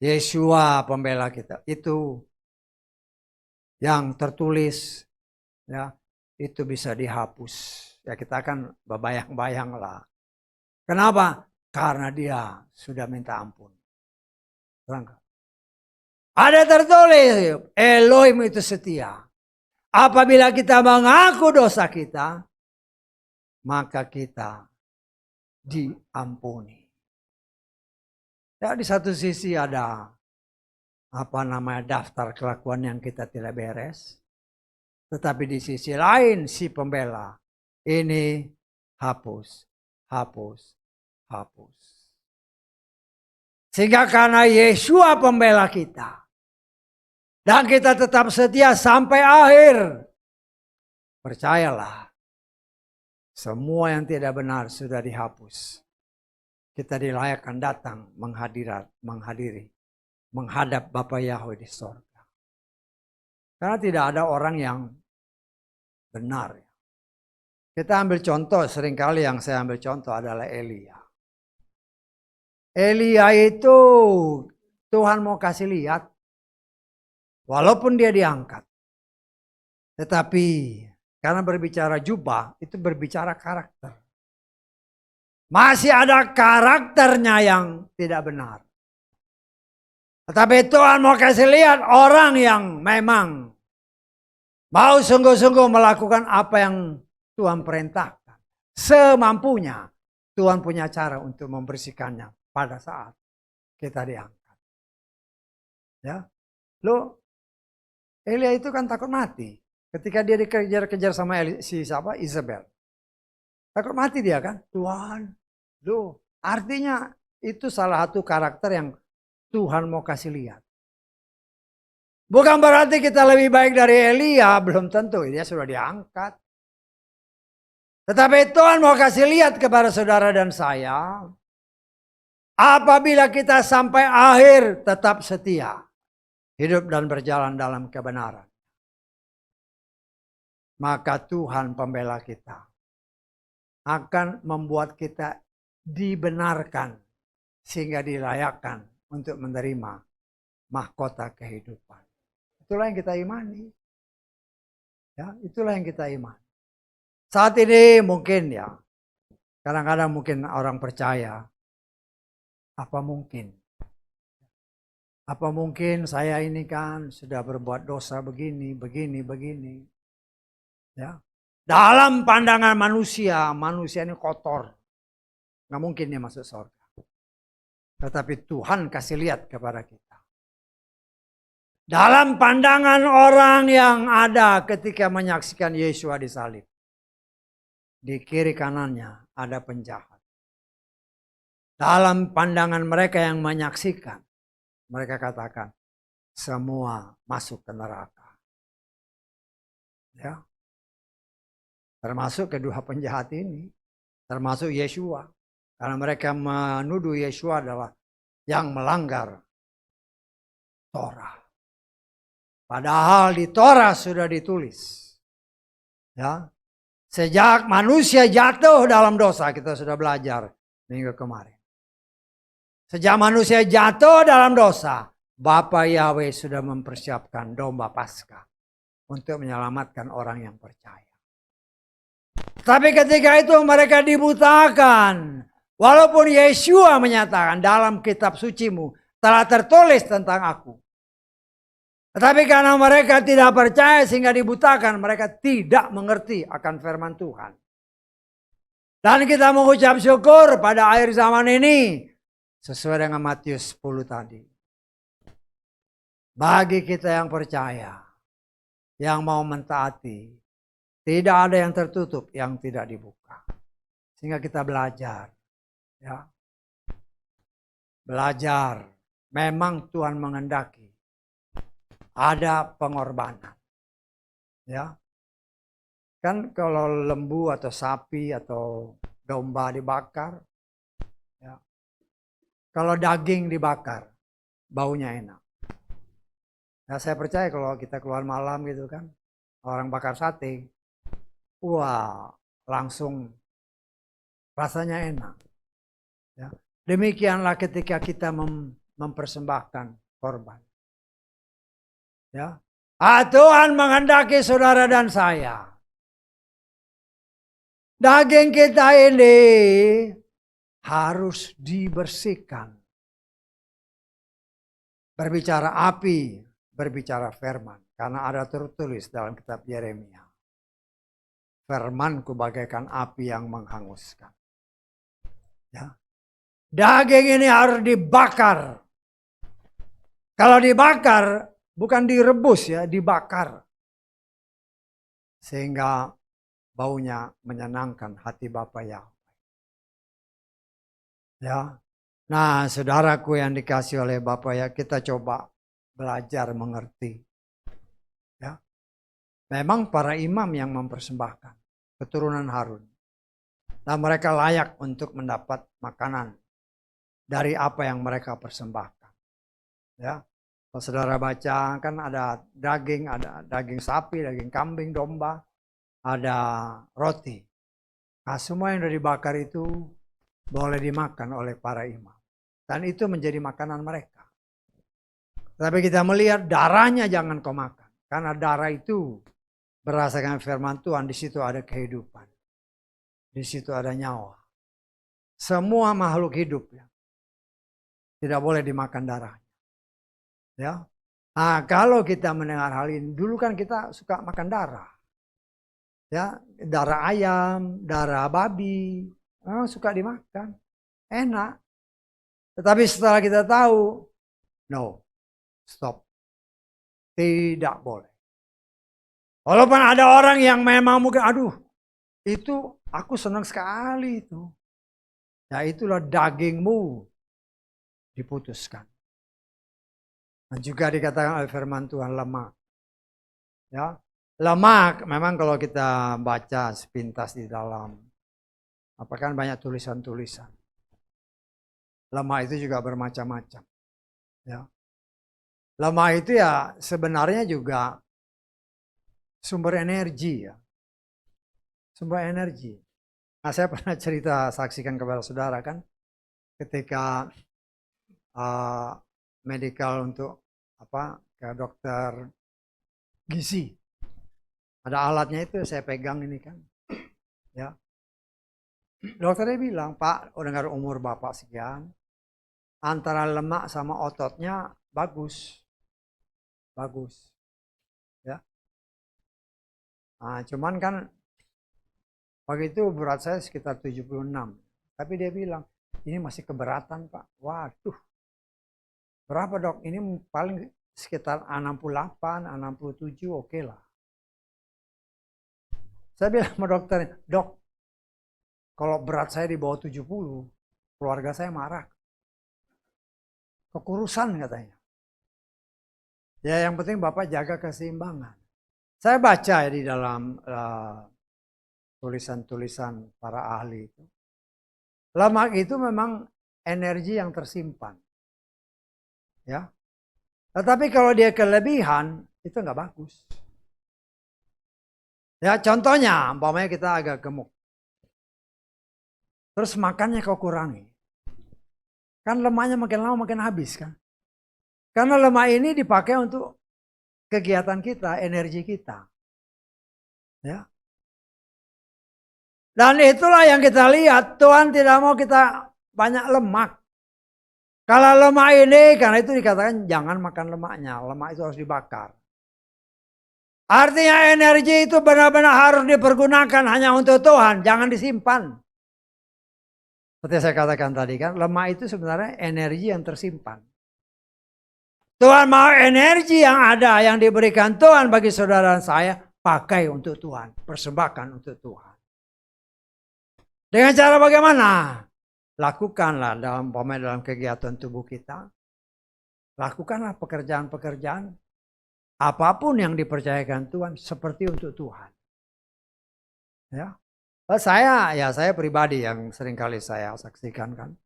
Yeshua pembela kita. Itu yang tertulis. Ya, itu bisa dihapus. Ya kita akan berbayang-bayang lah. Kenapa? Karena dia sudah minta ampun. Ada tertulis, Elohim itu setia. Apabila kita mengaku dosa kita, maka kita diampuni. Ya di satu sisi ada daftar kelakuan yang kita tidak beres. Tetapi di sisi lain si pembela ini hapus. Sehingga karena Yeshua pembela kita. Dan kita tetap setia sampai akhir. Percayalah. Semua yang tidak benar sudah dihapus. Kita dilayakkan datang menghadap Bapa Yahweh di sorga. Karena tidak ada orang yang benar. Kita ambil contoh, seringkali yang saya ambil contoh adalah Elia. Elia itu Tuhan mau kasih lihat. Walaupun dia diangkat. Tetapi karena berbicara jubah itu berbicara karakter. Masih ada karakternya yang tidak benar. Tetapi Tuhan mau kasih lihat orang yang memang mau sungguh-sungguh melakukan apa yang Tuhan perintahkan. Semampunya Tuhan punya cara untuk membersihkannya pada saat kita diangkat. Ya, Elia itu kan takut mati ketika dia dikejar-kejar sama Isabel. Takut mati dia kan, Tuhan. Artinya itu salah satu karakter yang Tuhan mau kasih lihat. Bukan berarti kita lebih baik dari Elia, belum tentu dia sudah diangkat. Tetapi Tuhan mau kasih lihat kepada saudara dan saya, apabila kita sampai akhir tetap setia, hidup dan berjalan dalam kebenaran, maka Tuhan pembela kita akan membuat kita dibenarkan sehingga dilayakkan untuk menerima mahkota kehidupan. Itulah yang kita imani. Ya, itulah yang kita imani. Saat ini mungkin ya, kadang-kadang mungkin orang percaya, apa mungkin saya ini kan sudah berbuat dosa begini. Ya. Dalam pandangan manusia ini kotor. Nggak mungkin dia masuk surga. Tetapi Tuhan kasih lihat kepada kita. Dalam pandangan orang yang ada ketika menyaksikan Yeshua disalib. Di kiri kanannya ada penjahat. Dalam pandangan mereka yang menyaksikan. Mereka katakan, semua masuk ke neraka. Ya. Termasuk kedua penjahat ini. Termasuk Yeshua. Karena mereka menuduh Yeshua adalah yang melanggar Torah. Padahal di Torah sudah ditulis. Ya. Sejak manusia jatuh dalam dosa, kita sudah belajar minggu kemarin. Sejak manusia jatuh dalam dosa, Bapa Yahweh sudah mempersiapkan domba Paskah untuk menyelamatkan orang yang percaya. Tapi ketika itu mereka dibutakan. Walaupun Yeshua menyatakan dalam kitab sucimu telah tertulis tentang aku. Tetapi karena mereka tidak percaya sehingga dibutakan, mereka tidak mengerti akan firman Tuhan. Dan kita mengucap syukur pada akhir zaman ini, sesuai dengan Matius 10 tadi. Bagi kita yang percaya, yang mau mentaati, tidak ada yang tertutup, yang tidak dibuka. Sehingga kita belajar. Ya. Belajar. Memang Tuhan menghendaki ada pengorbanan. Ya. Kan kalau lembu atau sapi atau domba dibakar, ya. Kalau daging dibakar, baunya enak. Nah, saya percaya kalau kita keluar malam gitu kan, orang bakar sate, wah langsung rasanya enak. Ya. Demikianlah ketika kita mempersembahkan korban. Ya. Tuhan menghendaki saudara dan saya. Daging kita ini harus dibersihkan. Berbicara api, berbicara firman. Karena ada tertulis dalam kitab Yeremia. Firmanku bagaikan api yang menghanguskan. Ya. Daging ini harus dibakar. Kalau dibakar, bukan direbus ya, dibakar. Sehingga baunya menyenangkan hati Bapa Yahweh. Ya. Nah, saudaraku yang dikasih oleh Bapa ya, kita coba belajar mengerti. Ya. Memang para imam yang mempersembahkan keturunan Harun. Dan mereka layak untuk mendapat makanan dari apa yang mereka persembahkan. Ya. Kalau saudara baca kan ada daging sapi, daging kambing, domba, ada roti. Nah, semua yang sudah dibakar itu boleh dimakan oleh para imam. Dan itu menjadi makanan mereka. Tapi kita melihat darahnya jangan kau makan. Karena darah itu berdasarkan firman Tuhan, di situ ada kehidupan. Di situ ada nyawa. Semua makhluk hidup ya, tidak boleh dimakan darahnya. Ya. Nah, kalau kita mendengar hal ini, dulu kan kita suka makan darah. Ya, darah ayam, darah babi, suka dimakan. Enak. Tetapi setelah kita tahu, no, stop. Tidak boleh. Walaupun ada orang yang memang mungkin, aduh, itu aku senang sekali itu. Ya itulah dagingmu diputuskan. Dan juga dikatakan oleh firman Tuhan lemak. Ya, lemak memang kalau kita baca sepintas di dalam, apakah banyak tulisan-tulisan. Lemak itu juga bermacam-macam. Ya. Lemak itu ya sebenarnya juga sumber energi ya. Sumber energi. Nah, saya pernah cerita saksikan kepada saudara kan, ketika medical untuk ke dokter gizi. Ada alatnya itu saya pegang ini kan. Ya. Dokternya bilang, "Pak, dengar umur Bapak sekian, antara lemak sama ototnya bagus." Bagus. Ya. Nah, cuman kan waktu itu berat saya sekitar 76. Tapi dia bilang, "Ini masih keberatan, Pak." Waduh. Berapa, Dok? Ini paling sekitar 68, 67, oke lah. Saya bilang sama dokternya, "Dok, kalau berat saya di bawah 70, keluarga saya marah. Kekurusan," katanya. Ya yang penting Bapak jaga keseimbangan. Saya baca ya di dalam tulisan-tulisan para ahli itu. Lemak itu memang energi yang tersimpan. Ya. Tetapi kalau dia kelebihan, itu nggak bagus. Ya, contohnya, umpamanya kita agak gemuk. Terus makannya kau kurangi. Kan lemaknya makin lama makin habis kan. Karena lemak ini dipakai untuk kegiatan kita, energi kita. Ya. Dan itulah yang kita lihat, Tuhan tidak mau kita banyak lemak. Kalau lemak ini, karena itu dikatakan jangan makan lemaknya, lemak itu harus dibakar. Artinya energi itu benar-benar harus dipergunakan hanya untuk Tuhan, jangan disimpan. Seperti saya katakan tadi kan, lemak itu sebenarnya energi yang tersimpan. Tuhan mau energi yang ada, yang diberikan Tuhan bagi saudara dan saya, pakai untuk Tuhan, persembahkan untuk Tuhan. Dengan cara bagaimana? Lakukanlah dalam kegiatan tubuh kita. Lakukanlah pekerjaan-pekerjaan. Apapun yang dipercayakan Tuhan, seperti untuk Tuhan. Ya. Saya pribadi yang seringkali saya saksikan kan.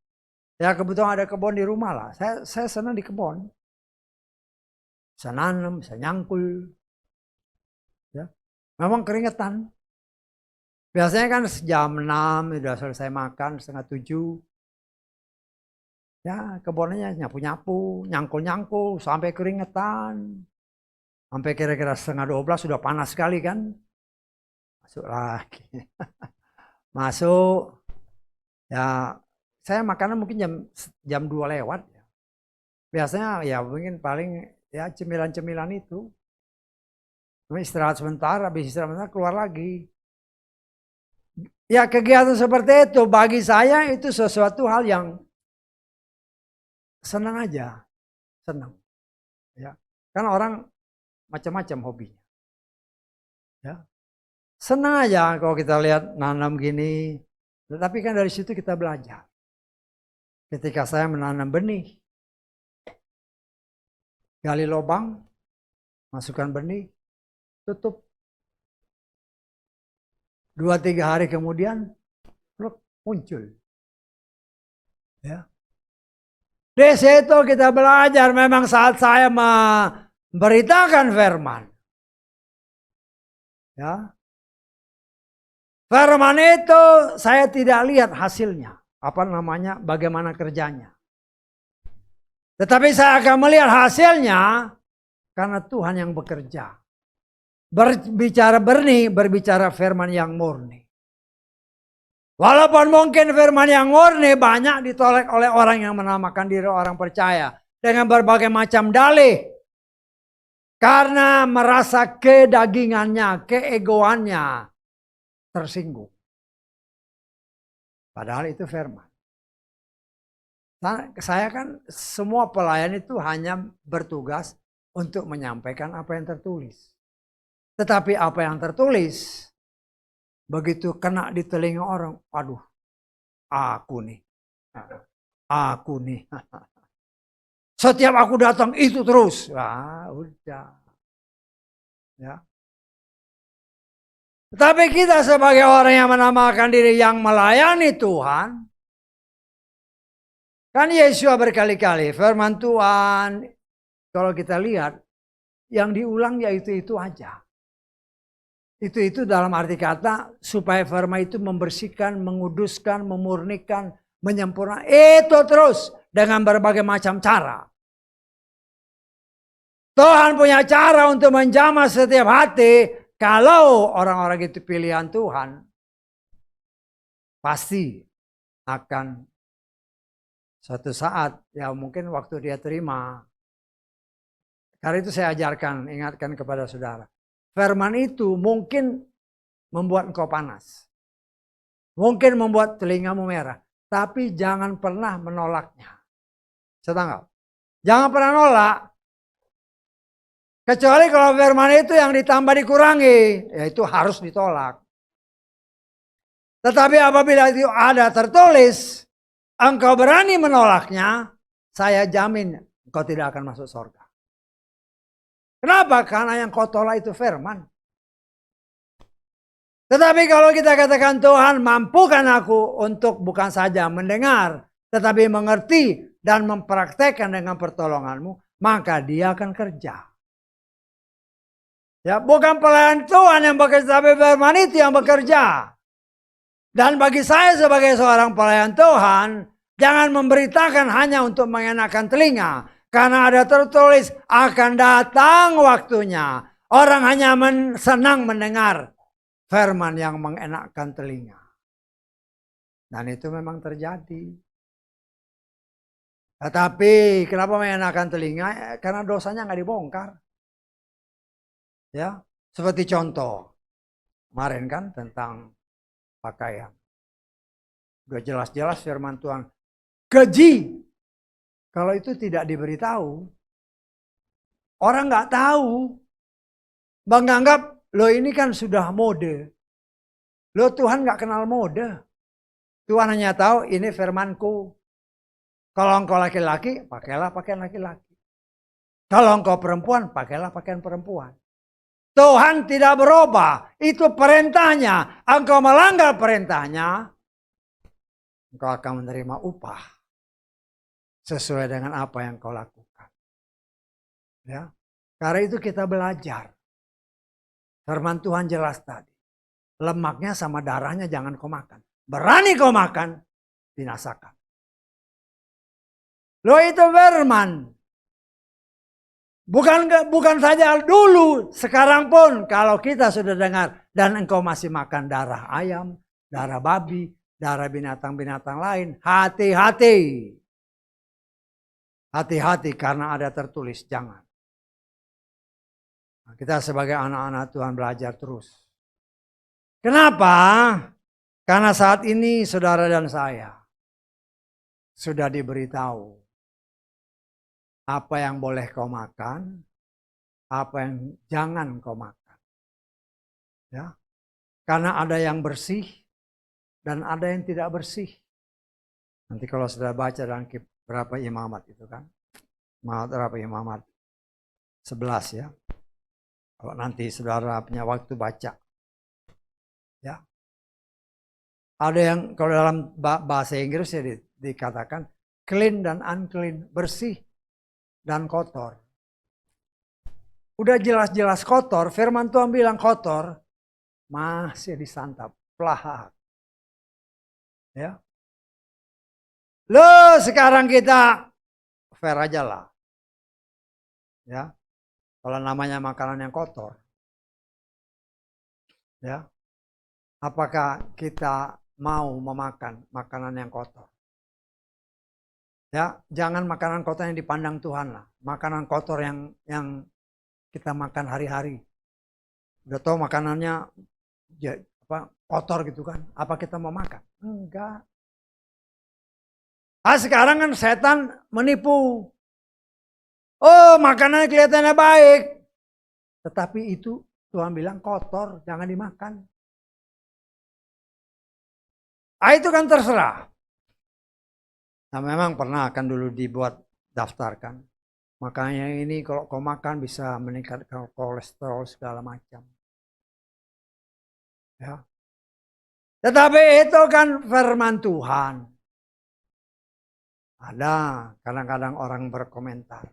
Ya kebetulan ada kebun di rumah lah. Saya senang di kebun. Bisa nanam, bisa nyangkul. Ya. Memang keringetan. Biasanya kan jam 6 sudah selesai makan, setengah 7. Ya kebunnya nyapu-nyapu, nyangkul-nyangkul sampai keringetan. Sampai kira-kira setengah 12 sudah panas sekali kan. Masuk lagi. Masuk. Ya saya makannya mungkin jam 2 lewat. Biasanya ya mungkin paling ya cemilan-cemilan itu. Istirahat sebentar, habis istirahat sebentar keluar lagi. Ya kegiatan seperti itu bagi saya itu sesuatu hal yang senang aja. Senang. Ya. Kan orang macam-macam hobinya. Ya. Senang aja kalau kita lihat nanam gini. Tetapi kan dari situ kita belajar. Ketika saya menanam benih. Gali lubang. Masukkan benih. Tutup. 2-3 hari kemudian muncul. Ya. Di situ kita belajar memang saat saya memberitakan firman. Ya. Firman itu saya tidak lihat hasilnya. Bagaimana kerjanya. Tetapi saya akan melihat hasilnya karena Tuhan yang bekerja. Berbicara benih, berbicara firman yang murni. Walaupun mungkin firman yang murni banyak ditolak oleh orang yang menamakan diri orang percaya. Dengan berbagai macam dalih. Karena merasa kedagingannya, keegoannya tersinggung. Padahal itu firman. Saya kan semua pelayan itu hanya bertugas untuk menyampaikan apa yang tertulis. Tetapi apa yang tertulis, begitu kena di telinga orang, aduh, aku nih. Setiap aku datang itu terus. Wah, udah. Ya. Tapi kita sebagai orang yang menamakan diri yang melayani Tuhan, kan Yesus berkali-kali firman Tuhan, kalau kita lihat, yang diulang ya itu aja. Itu dalam arti kata supaya firman itu membersihkan, menguduskan, memurnikan, menyempurnakan. Itu terus dengan berbagai macam cara. Tuhan punya cara untuk menjamah setiap hati. Kalau orang-orang itu pilihan Tuhan, pasti akan suatu saat, ya mungkin waktu dia terima. Karena itu saya ajarkan, ingatkan kepada saudara. Firman itu mungkin membuat engkau panas. Mungkin membuat telingamu merah. Tapi jangan pernah menolaknya. Setanggal. Jangan pernah nolak. Kecuali kalau firman itu yang ditambah dikurangi. Ya itu harus ditolak. Tetapi apabila itu ada tertulis. Engkau berani menolaknya. Saya jamin engkau tidak akan masuk surga. Kenapa? Karena yang kau tolak itu firman. Tetapi kalau kita katakan Tuhan mampukan aku untuk bukan saja mendengar. Tetapi mengerti dan mempraktekkan dengan pertolonganmu, maka dia akan kerja. Ya, bukan pelayan Tuhan yang bekerja, tapi firman itu yang bekerja. Dan bagi saya sebagai seorang pelayan Tuhan, jangan memberitakan hanya untuk mengenakan telinga. Karena ada tertulis akan datang waktunya. Orang hanya senang mendengar firman yang mengenakkan telinga. Dan itu memang terjadi. Tetapi kenapa mengenakkan telinga? Karena dosanya nggak dibongkar. Ya, seperti contoh kemarin kan tentang pakaian. Udah jelas-jelas firman Tuhan. Keji. Kalau itu tidak diberitahu, orang nggak tahu. Menganggap, lo ini kan sudah mode. Lo Tuhan nggak kenal mode. Tuhan hanya tahu ini firmanku. Kalau engkau laki-laki, pakailah pakaian laki-laki. Kalau engkau perempuan, pakailah pakaian perempuan. Tuhan tidak berubah. Itu perintahnya. Engkau melanggar perintahnya, engkau akan menerima upah sesuai dengan apa yang kau lakukan. Ya. Karena itu kita belajar. Firman Tuhan jelas tadi. Lemaknya sama darahnya jangan kau makan. Berani kau makan, binasakan. Lo itu firman. Bukan saja dulu, sekarang pun kalau kita sudah dengar dan engkau masih makan darah ayam, darah babi, darah binatang-binatang lain, hati-hati. Hati-hati karena ada tertulis, jangan. Nah, kita sebagai anak-anak Tuhan belajar terus. Kenapa? Karena saat ini saudara dan saya sudah diberitahu apa yang boleh kau makan, apa yang jangan kau makan. Ya. Karena ada yang bersih dan ada yang tidak bersih. Nanti kalau sudah baca dalam berapa imamat itu kan. Berapa imamat? 11 ya. Kalau nanti saudara punya waktu baca. Ya. Ada yang kalau dalam bahasa Inggris ya dikatakan clean dan unclean, bersih dan kotor. Udah jelas-jelas kotor, firman Tuhan bilang kotor, masih disantap, pelahap. Ya. Loh, sekarang kita fair aja lah. Ya. Kalau namanya makanan yang kotor. Ya. Apakah kita mau memakan makanan yang kotor? Ya, jangan makanan kotor yang dipandang Tuhan lah. Makanan kotor yang kita makan hari-hari. Udah tahu makanannya ya, kotor gitu kan. Apa kita mau makan? Enggak. Sekarang kan setan menipu. Oh, makanannya kelihatannya baik. Tetapi itu Tuhan bilang kotor, jangan dimakan. Itu kan terserah. Nah memang pernah kan dulu dibuat daftar kan. Makanya ini kalau kau makan bisa meningkatkan kolesterol segala macam. Ya. Tetapi itu kan firman Tuhan. Ada kadang-kadang orang berkomentar.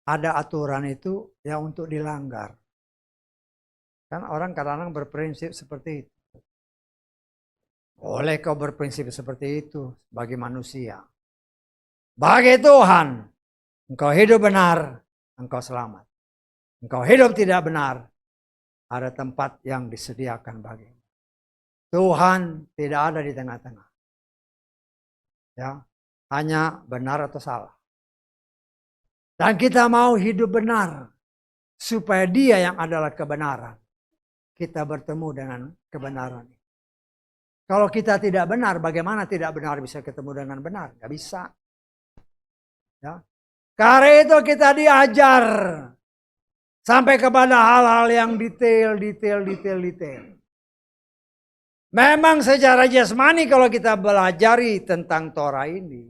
Ada aturan itu ya untuk dilanggar. Kan orang kadang-kadang berprinsip seperti itu. Boleh kau berprinsip seperti itu bagi manusia. Bagi Tuhan, engkau hidup benar, engkau selamat. Engkau hidup tidak benar, ada tempat yang disediakan bagimu. Tuhan tidak ada di tengah-tengah. Ya, hanya benar atau salah. Dan kita mau hidup benar supaya Dia yang adalah kebenaran. Kita bertemu dengan kebenaran. Kalau kita tidak benar, bagaimana tidak benar bisa ketemu dengan benar? Gak bisa. Ya. Karena itu kita diajar sampai kepada hal-hal yang detail. Memang secara jasmani kalau kita belajari tentang Torah ini,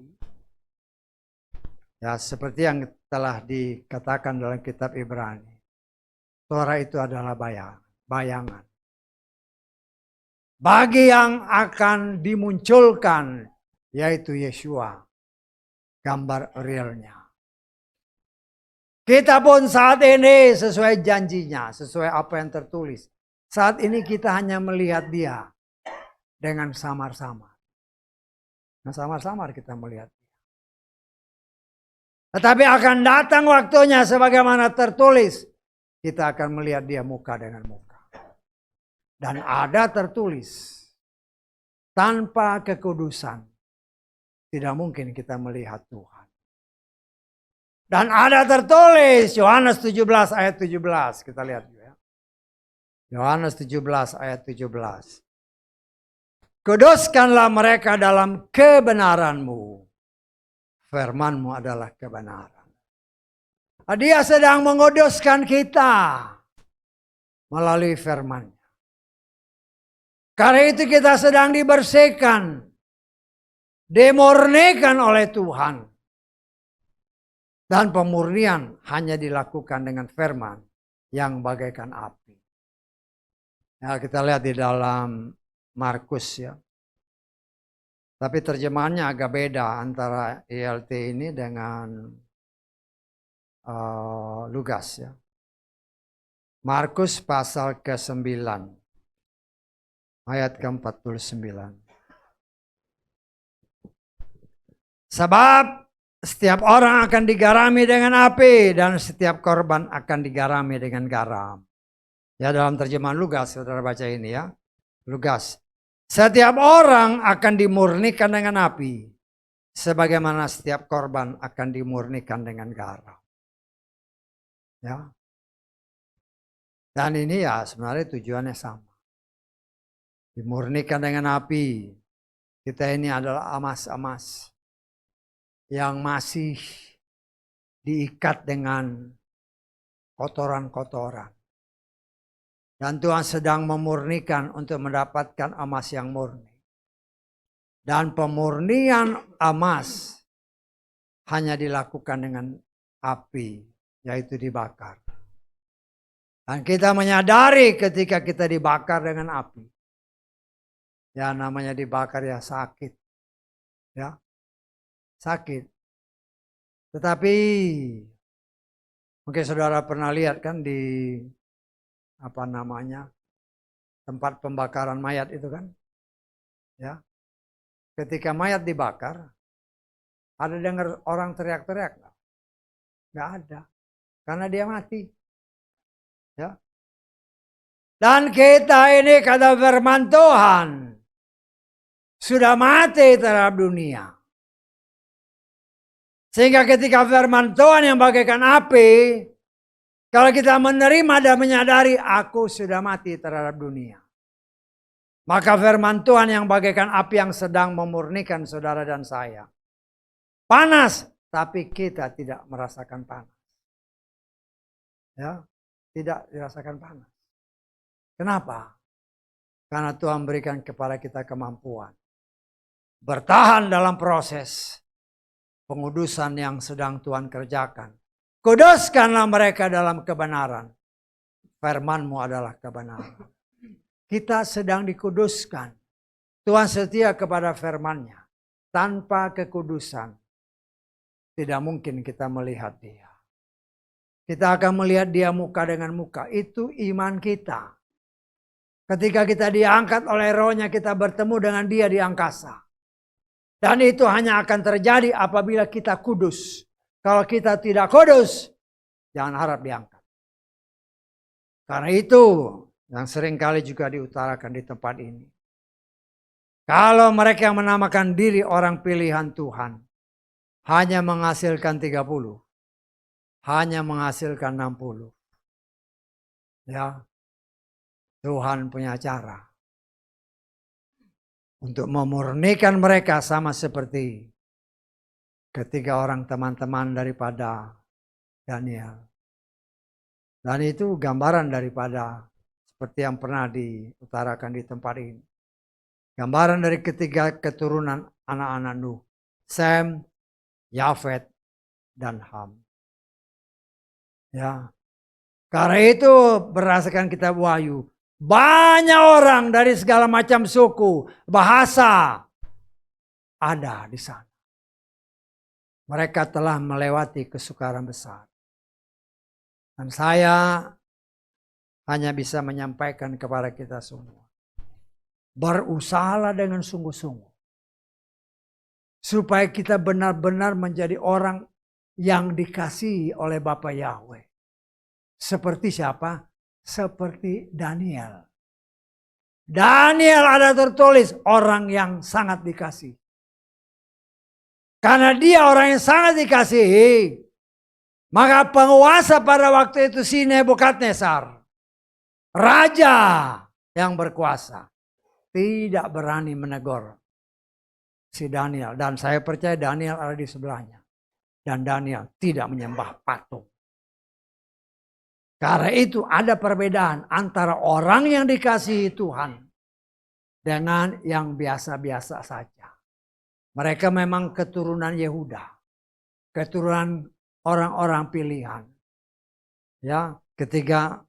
ya seperti yang telah dikatakan dalam kitab Ibrani, Torah itu adalah bayangan. Bagi yang akan dimunculkan, yaitu Yeshua. gambar realnya. Kita pun saat ini sesuai janjinya, sesuai apa yang tertulis. Saat ini kita hanya melihat dia dengan samar-samar. Nah, samar-samar kita melihat. Tetapi akan datang waktunya sebagaimana tertulis. Kita akan melihat dia muka dengan muka. Dan ada tertulis. Tanpa kekudusan. Tidak mungkin kita melihat Tuhan. Dan ada tertulis Yohanes 17 ayat 17. Kita lihat ya. Yohanes 17 ayat 17. Kuduskanlah mereka dalam kebenaran-Mu. Firman-Mu adalah kebenaran. Dia sedang menguduskan kita melalui firman-Nya. Karena itu kita sedang dibersihkan, dimurnikan oleh Tuhan. Dan pemurnian hanya dilakukan dengan firman yang bagaikan api. Ya, kita lihat di dalam Markus ya. Tapi terjemahannya agak beda antara ELT ini dengan Lukas ya. Markus pasal ke-9 ayat ke-49. Sebab setiap orang akan digarami dengan api dan setiap korban akan digarami dengan garam. Ya, dalam terjemahan Lukas, saudara baca ini ya. Lukas. Setiap orang akan dimurnikan dengan api. Sebagaimana setiap korban akan dimurnikan dengan garam. Ya. Dan ini ya sebenarnya tujuannya sama. Dimurnikan dengan api. Kita ini adalah emas-emas yang masih diikat dengan kotoran-kotoran. Dan Tuhan sedang memurnikan untuk mendapatkan emas yang murni. Dan pemurnian emas hanya dilakukan dengan api, yaitu dibakar. Dan kita menyadari ketika kita dibakar dengan api. Ya namanya dibakar ya sakit. Ya. Sakit. Tetapi mungkin saudara pernah lihat kan di tempat pembakaran mayat itu kan. Ya. Ketika mayat dibakar, ada dengar orang teriak-teriak? Nggak ada. Karena dia mati. Ya. Dan kita ini kata firman Tuhan sudah mati terhadap dunia. Sehingga ketika firman Tuhan yang bagaikan api, kalau kita menerima dan menyadari aku sudah mati terhadap dunia. Maka firman Tuhan yang bagaikan api yang sedang memurnikan saudara dan saya. Panas, tapi kita tidak merasakan panas. Ya, tidak dirasakan panas. Kenapa? Karena Tuhan berikan kepada kita kemampuan. Bertahan dalam proses pengudusan yang sedang Tuhan kerjakan. Kuduskanlah mereka dalam kebenaran. Firman-Mu adalah kebenaran. Kita sedang dikuduskan. Tuhan setia kepada firman-Nya. Tanpa kekudusan, tidak mungkin kita melihat Dia. Kita akan melihat Dia muka dengan muka. Itu iman kita. Ketika kita diangkat oleh Roh-Nya, kita bertemu dengan Dia di angkasa. Dan itu hanya akan terjadi apabila kita kudus. Kalau kita tidak kudus, jangan harap diangkat. Karena itu yang seringkali juga diutarakan di tempat ini. Kalau mereka yang menamakan diri orang pilihan Tuhan, hanya menghasilkan 30, hanya menghasilkan 60. Ya, Tuhan punya cara untuk memurnikan mereka sama seperti ketiga orang teman-teman daripada Daniel. Dan itu gambaran daripada seperti yang pernah diutarakan di tempat ini. Gambaran dari ketiga keturunan anak-anak Nuh. Sem, Yafet, dan Ham. Ya. Karena itu berdasarkan kitab Wahyu. Banyak orang dari segala macam suku, bahasa ada di sana. Mereka telah melewati kesukaran besar. Dan saya hanya bisa menyampaikan kepada kita semua. Berusahalah dengan sungguh-sungguh. Supaya kita benar-benar menjadi orang yang dikasihi oleh Bapa Yahweh. Seperti siapa? Seperti Daniel. Daniel ada tertulis orang yang sangat dikasihi. Karena dia orang yang sangat dikasihi, maka penguasa pada waktu itu si Nebukadnezar, raja yang berkuasa, tidak berani menegur si Daniel. Dan saya percaya Daniel ada di sebelahnya. Dan Daniel tidak menyembah patung. Karena itu ada perbedaan antara orang yang dikasihi Tuhan dengan yang biasa-biasa saja. Mereka memang keturunan Yehuda, keturunan orang-orang pilihan. Ya, ketika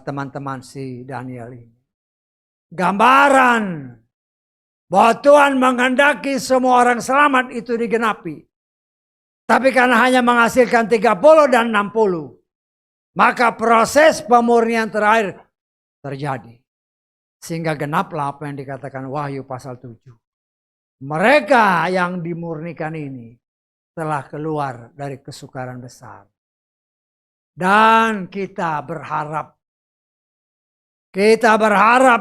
teman-teman si Daniel ini. Gambaran bahwa Tuhan menghendaki semua orang selamat itu digenapi. Tapi karena hanya menghasilkan 30 dan 60, maka proses pemurnian terakhir terjadi. Sehingga genaplah apa yang dikatakan Wahyu pasal 7. Mereka yang dimurnikan ini telah keluar dari kesukaran besar. Dan kita berharap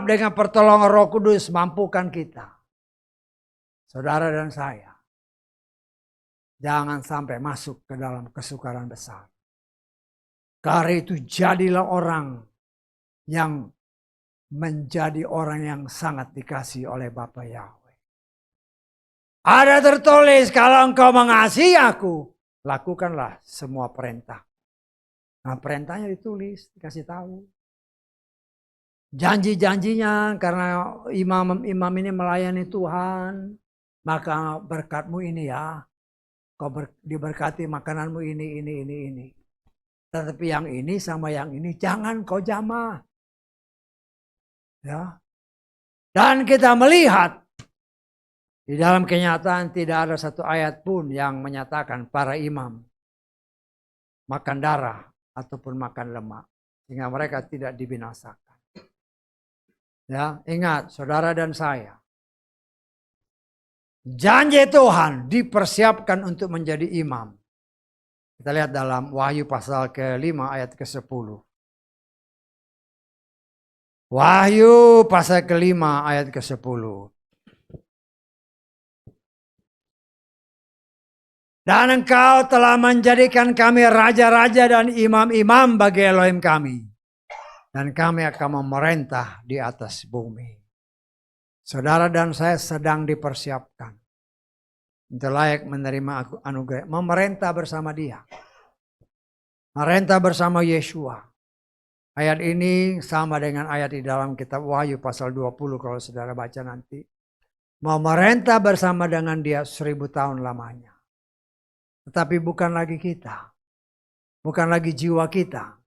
dengan pertolongan Roh Kudus mampukan kita. Saudara dan saya. Jangan sampai masuk ke dalam kesukaran besar. Karena itu jadilah orang yang menjadi orang yang sangat dikasihi oleh Bapa Yahweh. Ada tertulis, kalau engkau mengasihi aku, lakukanlah semua perintah. Nah, perintahnya ditulis, dikasih tahu. Janji-janjinya, karena imam ini melayani Tuhan, maka berkatmu ini ya, kau diberkati makananmu ini. Tetapi yang ini sama yang ini, jangan kau jamah. Ya. Dan kita melihat, di dalam kenyataan tidak ada satu ayat pun yang menyatakan para imam makan darah ataupun makan lemak. Sehingga mereka tidak dibinasakan. Ya, ingat saudara dan saya. Janji Tuhan dipersiapkan untuk menjadi imam. Kita lihat dalam Wahyu pasal ke-5 ayat ke-10. Wahyu pasal ke-5 ayat ke-10. Dan engkau telah menjadikan kami raja-raja dan imam-imam bagi Elohim kami. Dan kami akan memerintah di atas bumi. Saudara dan saya sedang dipersiapkan. Untuk layak menerima anugerah. Memerintah bersama dia. Memerintah bersama Yeshua. Ayat ini sama dengan ayat di dalam kitab Wahyu pasal 20 kalau saudara baca nanti. Memerintah bersama dengan dia 1000 tahun lamanya. Tetapi bukan lagi kita. Bukan lagi jiwa kita.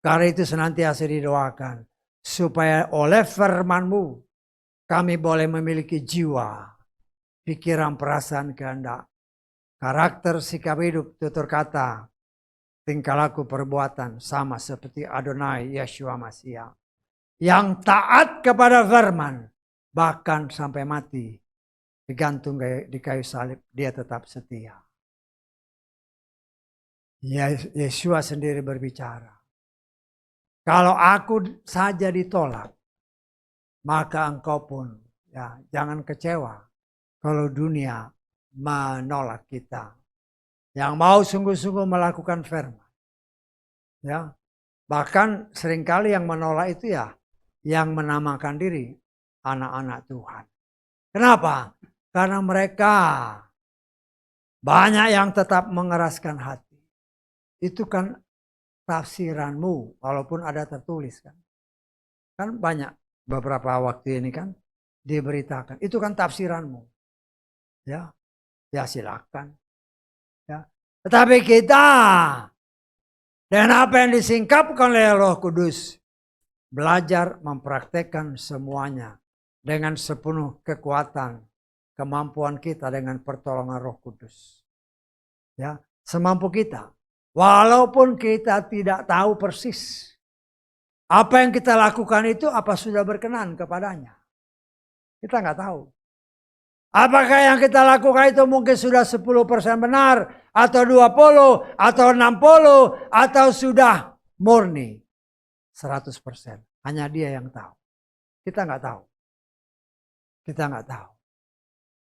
Karena itu senantiasa didoakan. Supaya oleh firman-Mu kami boleh memiliki jiwa. Pikiran, perasaan, kehendak. Karakter, sikap hidup, tutur kata. Tingkah laku, perbuatan. Sama seperti Adonai Yeshua Mashiach. Yang taat kepada firman. Bahkan sampai mati. Digantung di kayu salib. Dia tetap setia. Yeshua sendiri berbicara. Kalau aku saja ditolak, maka engkau pun ya jangan kecewa kalau dunia menolak kita. Yang mau sungguh-sungguh melakukan firman. Ya. Bahkan seringkali yang menolak itu ya yang menamakan diri anak-anak Tuhan. Kenapa? Karena mereka banyak yang tetap mengeraskan hati. Itu kan tafsiranmu, walaupun ada tertulis kan. Kan banyak beberapa waktu ini kan diberitakan. Itu kan tafsiranmu. Ya, ya silakan. Ya. Tetapi kita dengan apa yang disingkapkan oleh Roh Kudus, belajar mempraktekkan semuanya dengan sepenuh kekuatan, kemampuan kita dengan pertolongan Roh Kudus. Ya, semampu kita. Walaupun kita tidak tahu persis apa yang kita lakukan itu apa sudah berkenan kepadanya. Kita nggak tahu. Apakah yang kita lakukan itu mungkin sudah 10% benar, atau 20, atau 60, atau sudah murni 100%. Hanya dia yang tahu. Kita nggak tahu. Kita nggak tahu.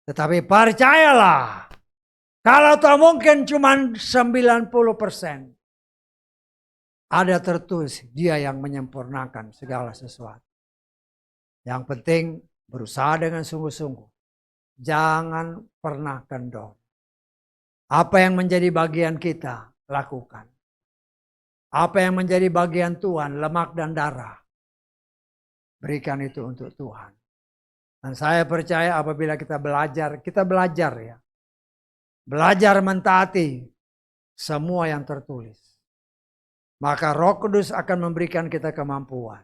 Tetapi percayalah, kalau tak mungkin cuma 90%. Ada tertulis, dia yang menyempurnakan segala sesuatu. Yang penting berusaha dengan sungguh-sungguh. Jangan pernah kendor. Apa yang menjadi bagian kita, lakukan. Apa yang menjadi bagian Tuhan, lemak dan darah, berikan itu untuk Tuhan. Dan saya percaya apabila kita belajar ya. Belajar mentaati semua yang tertulis. Maka Roh Kudus akan memberikan kita kemampuan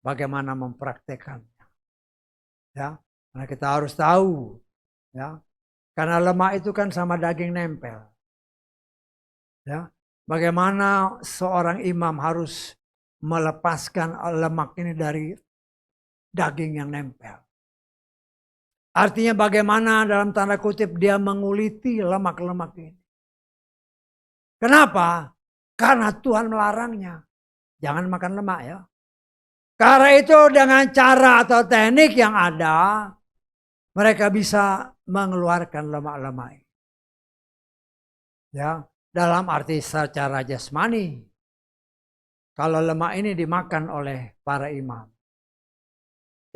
bagaimana mempraktekannya. Ya, karena kita harus tahu, ya. Karena lemak itu kan sama daging nempel. Ya, bagaimana seorang imam harus melepaskan lemak ini dari daging yang nempel. Artinya bagaimana dalam tanda kutip dia menguliti lemak-lemak ini. Kenapa? Karena Tuhan melarangnya. Jangan makan lemak ya. Karena itu dengan cara atau teknik yang ada, mereka bisa mengeluarkan lemak-lemak. Ya, dalam arti secara jasmani. Kalau lemak ini dimakan oleh para imam,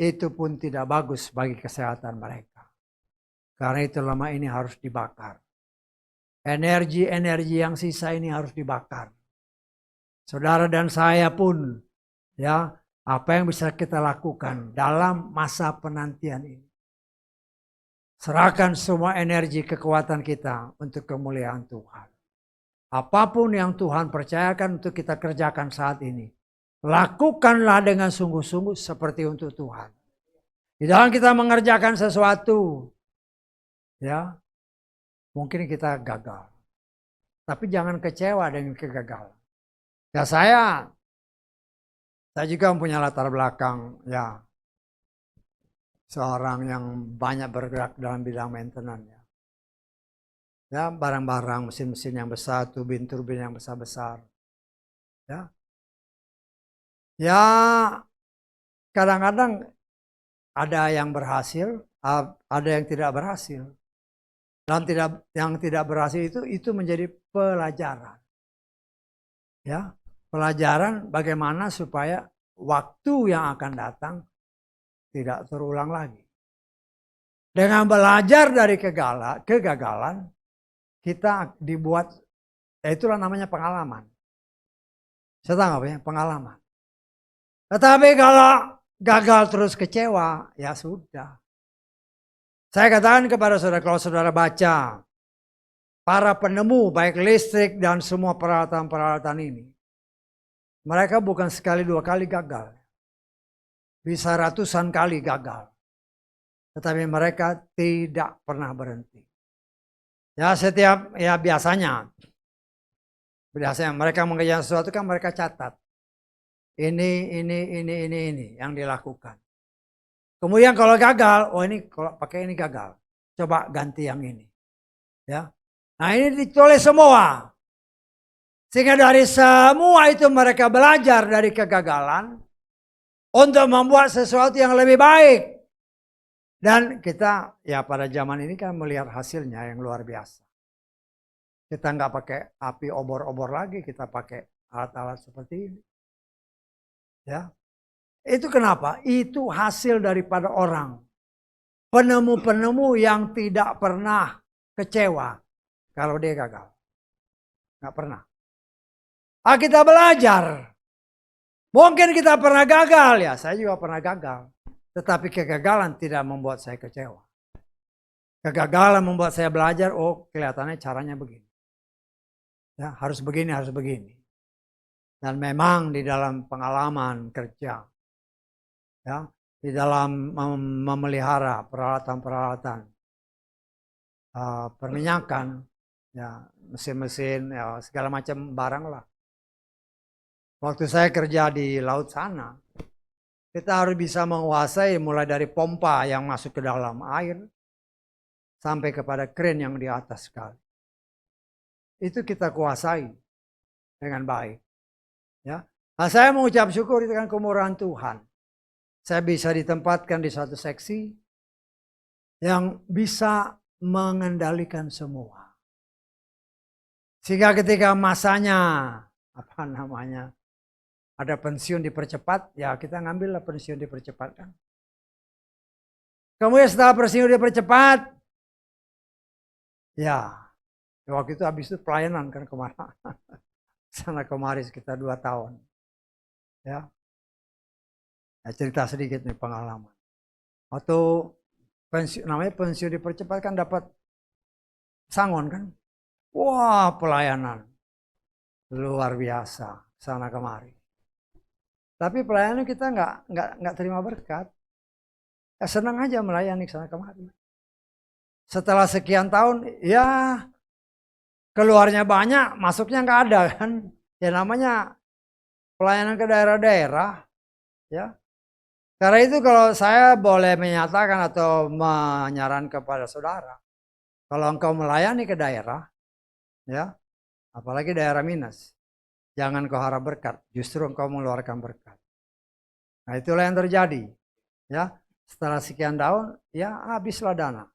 itu pun tidak bagus bagi kesehatan mereka. Karena itu lemak ini harus dibakar. Energi-energi yang sisa ini harus dibakar. Saudara dan saya pun, ya, apa yang bisa kita lakukan dalam masa penantian ini? Serahkan semua energi kekuatan kita untuk kemuliaan Tuhan. Apapun yang Tuhan percayakan untuk kita kerjakan saat ini, lakukanlah dengan sungguh-sungguh seperti untuk Tuhan. Di dalam kita mengerjakan sesuatu, ya, mungkin kita gagal. Tapi jangan kecewa dengan kegagalan. Ya saya juga mempunyai latar belakang, ya, seorang yang banyak bergerak dalam bidang maintenance. Ya, barang-barang, mesin-mesin yang besar, turbin-turbin yang besar-besar. Ya, ya kadang-kadang ada yang berhasil, ada yang tidak berhasil. Dan yang tidak berhasil itu menjadi pelajaran. Ya, pelajaran bagaimana supaya waktu yang akan datang tidak terulang lagi. Dengan belajar dari kegagalan, kita dibuat, ya itulah namanya pengalaman. Saya tahu apa ya, pengalaman. Tetapi kalau gagal terus kecewa, ya sudah. Saya katakan kepada saudara, kalau saudara baca para penemu baik listrik dan semua peralatan-peralatan ini, mereka bukan sekali dua kali gagal. Bisa ratusan kali gagal. Tetapi mereka tidak pernah berhenti. Ya biasanya mereka mengerjakan sesuatu kan mereka catat. Ini yang dilakukan. Kemudian kalau gagal, oh ini kalau pakai ini gagal. Coba ganti yang ini. Ya. Nah, ini ditulis semua. Sehingga dari semua itu mereka belajar dari kegagalan untuk membuat sesuatu yang lebih baik. Dan kita ya pada zaman ini kan melihat hasilnya yang luar biasa. Kita nggak pakai api obor-obor lagi, kita pakai alat-alat seperti ini. Ya, itu kenapa? Itu hasil daripada orang. Penemu-penemu yang tidak pernah kecewa kalau dia gagal. Nggak pernah. Kita belajar. Mungkin kita pernah gagal ya, saya juga pernah gagal. Tetapi kegagalan tidak membuat saya kecewa. Kegagalan membuat saya belajar, oh kelihatannya caranya begini. Ya, harus begini, harus begini. Dan memang di dalam pengalaman kerja, ya, di dalam memelihara peralatan-peralatan perminyakan, ya mesin-mesin, ya segala macam barang lah. Waktu saya kerja di laut sana, kita harus bisa menguasai mulai dari pompa yang masuk ke dalam air sampai kepada kren yang di atas sekali. Itu kita kuasai dengan baik. Ya. Nah, saya mengucap syukur dengan kemurahan Tuhan. Saya bisa ditempatkan di satu seksi yang bisa mengendalikan semua. Sehingga ketika masanya ada pensiun dipercepat, ya kita ngambillah pensiun dipercepat kan. Kemudian setelah pensiun dipercepat, ya waktu itu habis itu pelayanan kan kemana, sana kemari sekitar 2 tahun. Ya, cerita sedikit nih pengalaman. Waktu namanya pensiun dipercepat kan dapat sangon kan. Wah, pelayanan luar biasa sana kemari. Tapi pelayanan kita nggak terima berkat. Ya, senang aja melayani sana kemari. Setelah sekian tahun, ya keluarnya banyak, masuknya nggak ada kan. Ya namanya pelayanan ke daerah-daerah, ya. Karena itu kalau saya boleh menyatakan atau menyarankan kepada saudara, kalau engkau melayani ke daerah, ya, apalagi daerah minus, jangan kau harap berkat, justru engkau mengeluarkan berkat. Nah itulah yang terjadi, ya. Setelah sekian tahun, ya habislah dana,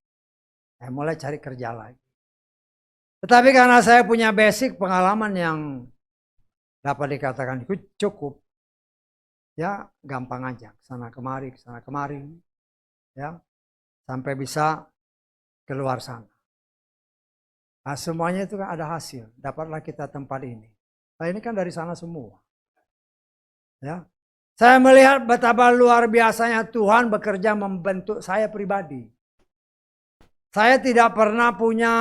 mulai cari kerja lagi. Tetapi karena saya punya basic pengalaman yang dapat dikatakan cukup, ya gampang aja, kesana kemari, ya, sampai bisa keluar sana. Nah, semuanya itu kan ada hasil, dapatlah kita tempat ini. Nah ini kan dari sana semua. Ya, saya melihat betapa luar biasanya Tuhan bekerja membentuk saya pribadi. Saya tidak pernah punya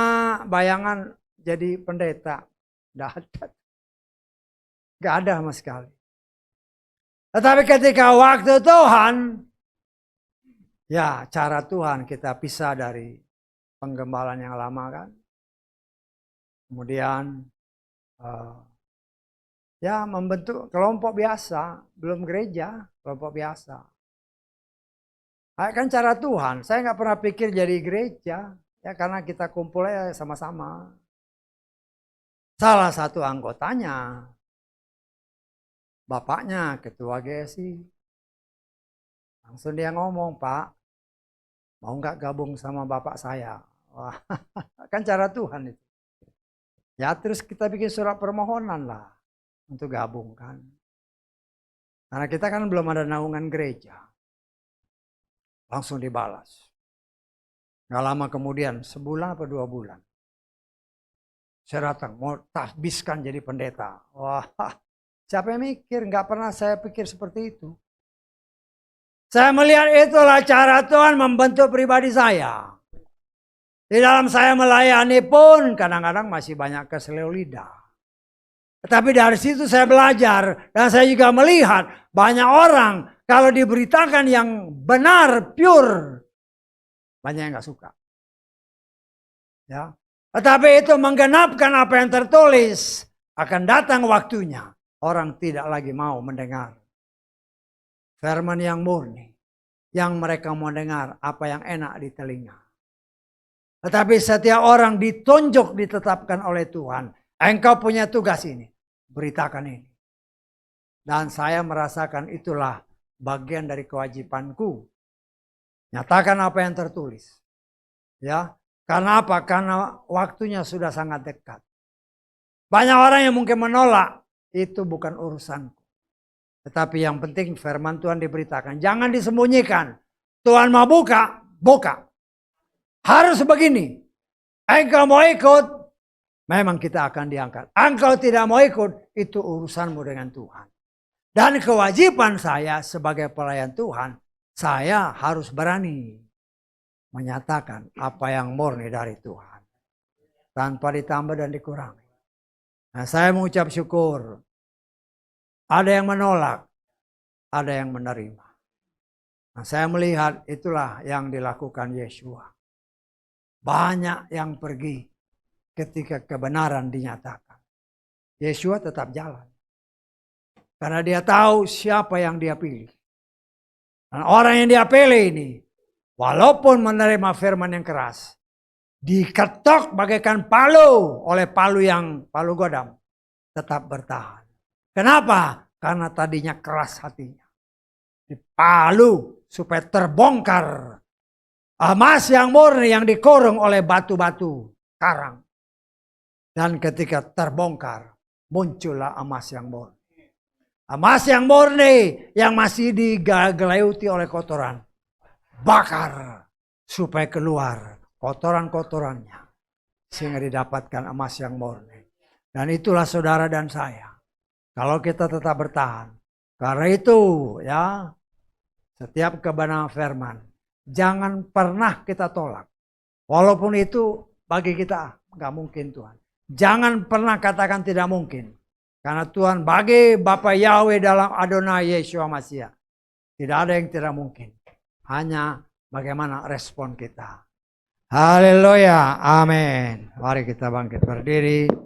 bayangan jadi pendeta. Tidak ada. Tidak ada sama sekali. Tetapi ketika waktu Tuhan, ya cara Tuhan kita pisah dari penggembalaan yang lama kan. Kemudian ya membentuk kelompok biasa, belum gereja, kelompok biasa. Kan cara Tuhan, saya nggak pernah pikir jadi gereja, ya karena kita kumpulnya sama-sama. Salah satu anggotanya, bapaknya ketua GSI, langsung dia ngomong, Pak, mau nggak gabung sama bapak saya? Wah, kan cara Tuhan itu. Ya terus kita bikin surat permohonan lah untuk gabung kan. Karena kita kan belum ada naungan gereja. Langsung dibalas. Gak lama kemudian, sebulan atau 2 bulan. Saya datang, mau tahbiskan jadi pendeta. Wah, siapa yang mikir? Gak pernah saya pikir seperti itu. Saya melihat itulah cara Tuhan membentuk pribadi saya. Di dalam saya melayani pun kadang-kadang masih banyak keseleo lidah. Tetapi dari situ saya belajar dan saya juga melihat banyak orang kalau diberitakan yang benar, pure, banyak yang gak suka. Ya. Tetapi itu menggenapkan apa yang tertulis. Akan datang waktunya. Orang tidak lagi mau mendengar firman yang murni. Yang mereka mau dengar apa yang enak di telinga. Tetapi setiap orang ditunjuk, ditetapkan oleh Tuhan. Engkau punya tugas ini. Beritakan ini. Dan saya merasakan itulah bagian dari kewajibanku. Nyatakan apa yang tertulis. Ya, karena apa? Karena waktunya sudah sangat dekat. Banyak orang yang mungkin menolak, itu bukan urusanku. Tetapi yang penting firman Tuhan diberitakan. Jangan disembunyikan. Tuhan mau buka, buka. Harus begini. Engkau mau ikut, memang kita akan diangkat. Engkau tidak mau ikut, itu urusanmu dengan Tuhan. Dan kewajiban saya sebagai pelayan Tuhan, saya harus berani menyatakan apa yang murni dari Tuhan. Tanpa ditambah dan dikurangi. Nah, saya mengucap syukur. Ada yang menolak, ada yang menerima. Nah, saya melihat itulah yang dilakukan Yesua. Banyak yang pergi. ketika kebenaran dinyatakan. Yesua tetap jalan. Karena dia tahu siapa yang dia pilih. Dan orang yang dia pilih ini, walaupun menerima firman yang keras, diketok bagaikan palu oleh palu godam, tetap bertahan. Kenapa? Karena tadinya keras hatinya. Dipalu supaya terbongkar emas yang murni yang dikurung oleh batu-batu karang. Dan ketika terbongkar, muncullah emas yang murni. Emas yang murni yang masih digeleuti oleh kotoran. Bakar supaya keluar kotoran-kotorannya. Sehingga didapatkan emas yang murni. Dan itulah saudara dan saya. Kalau kita tetap bertahan. Karena itu ya, setiap kebenaran firman, jangan pernah kita tolak. Walaupun itu bagi kita nggak mungkin Tuhan. Jangan pernah katakan tidak mungkin. Karena Tuhan bagi Bapa Yahweh dalam Adonai Yeshua Mashiach. Tidak ada yang tidak mungkin. Hanya bagaimana respon kita. Haleluya. Amin. Mari kita bangkit berdiri.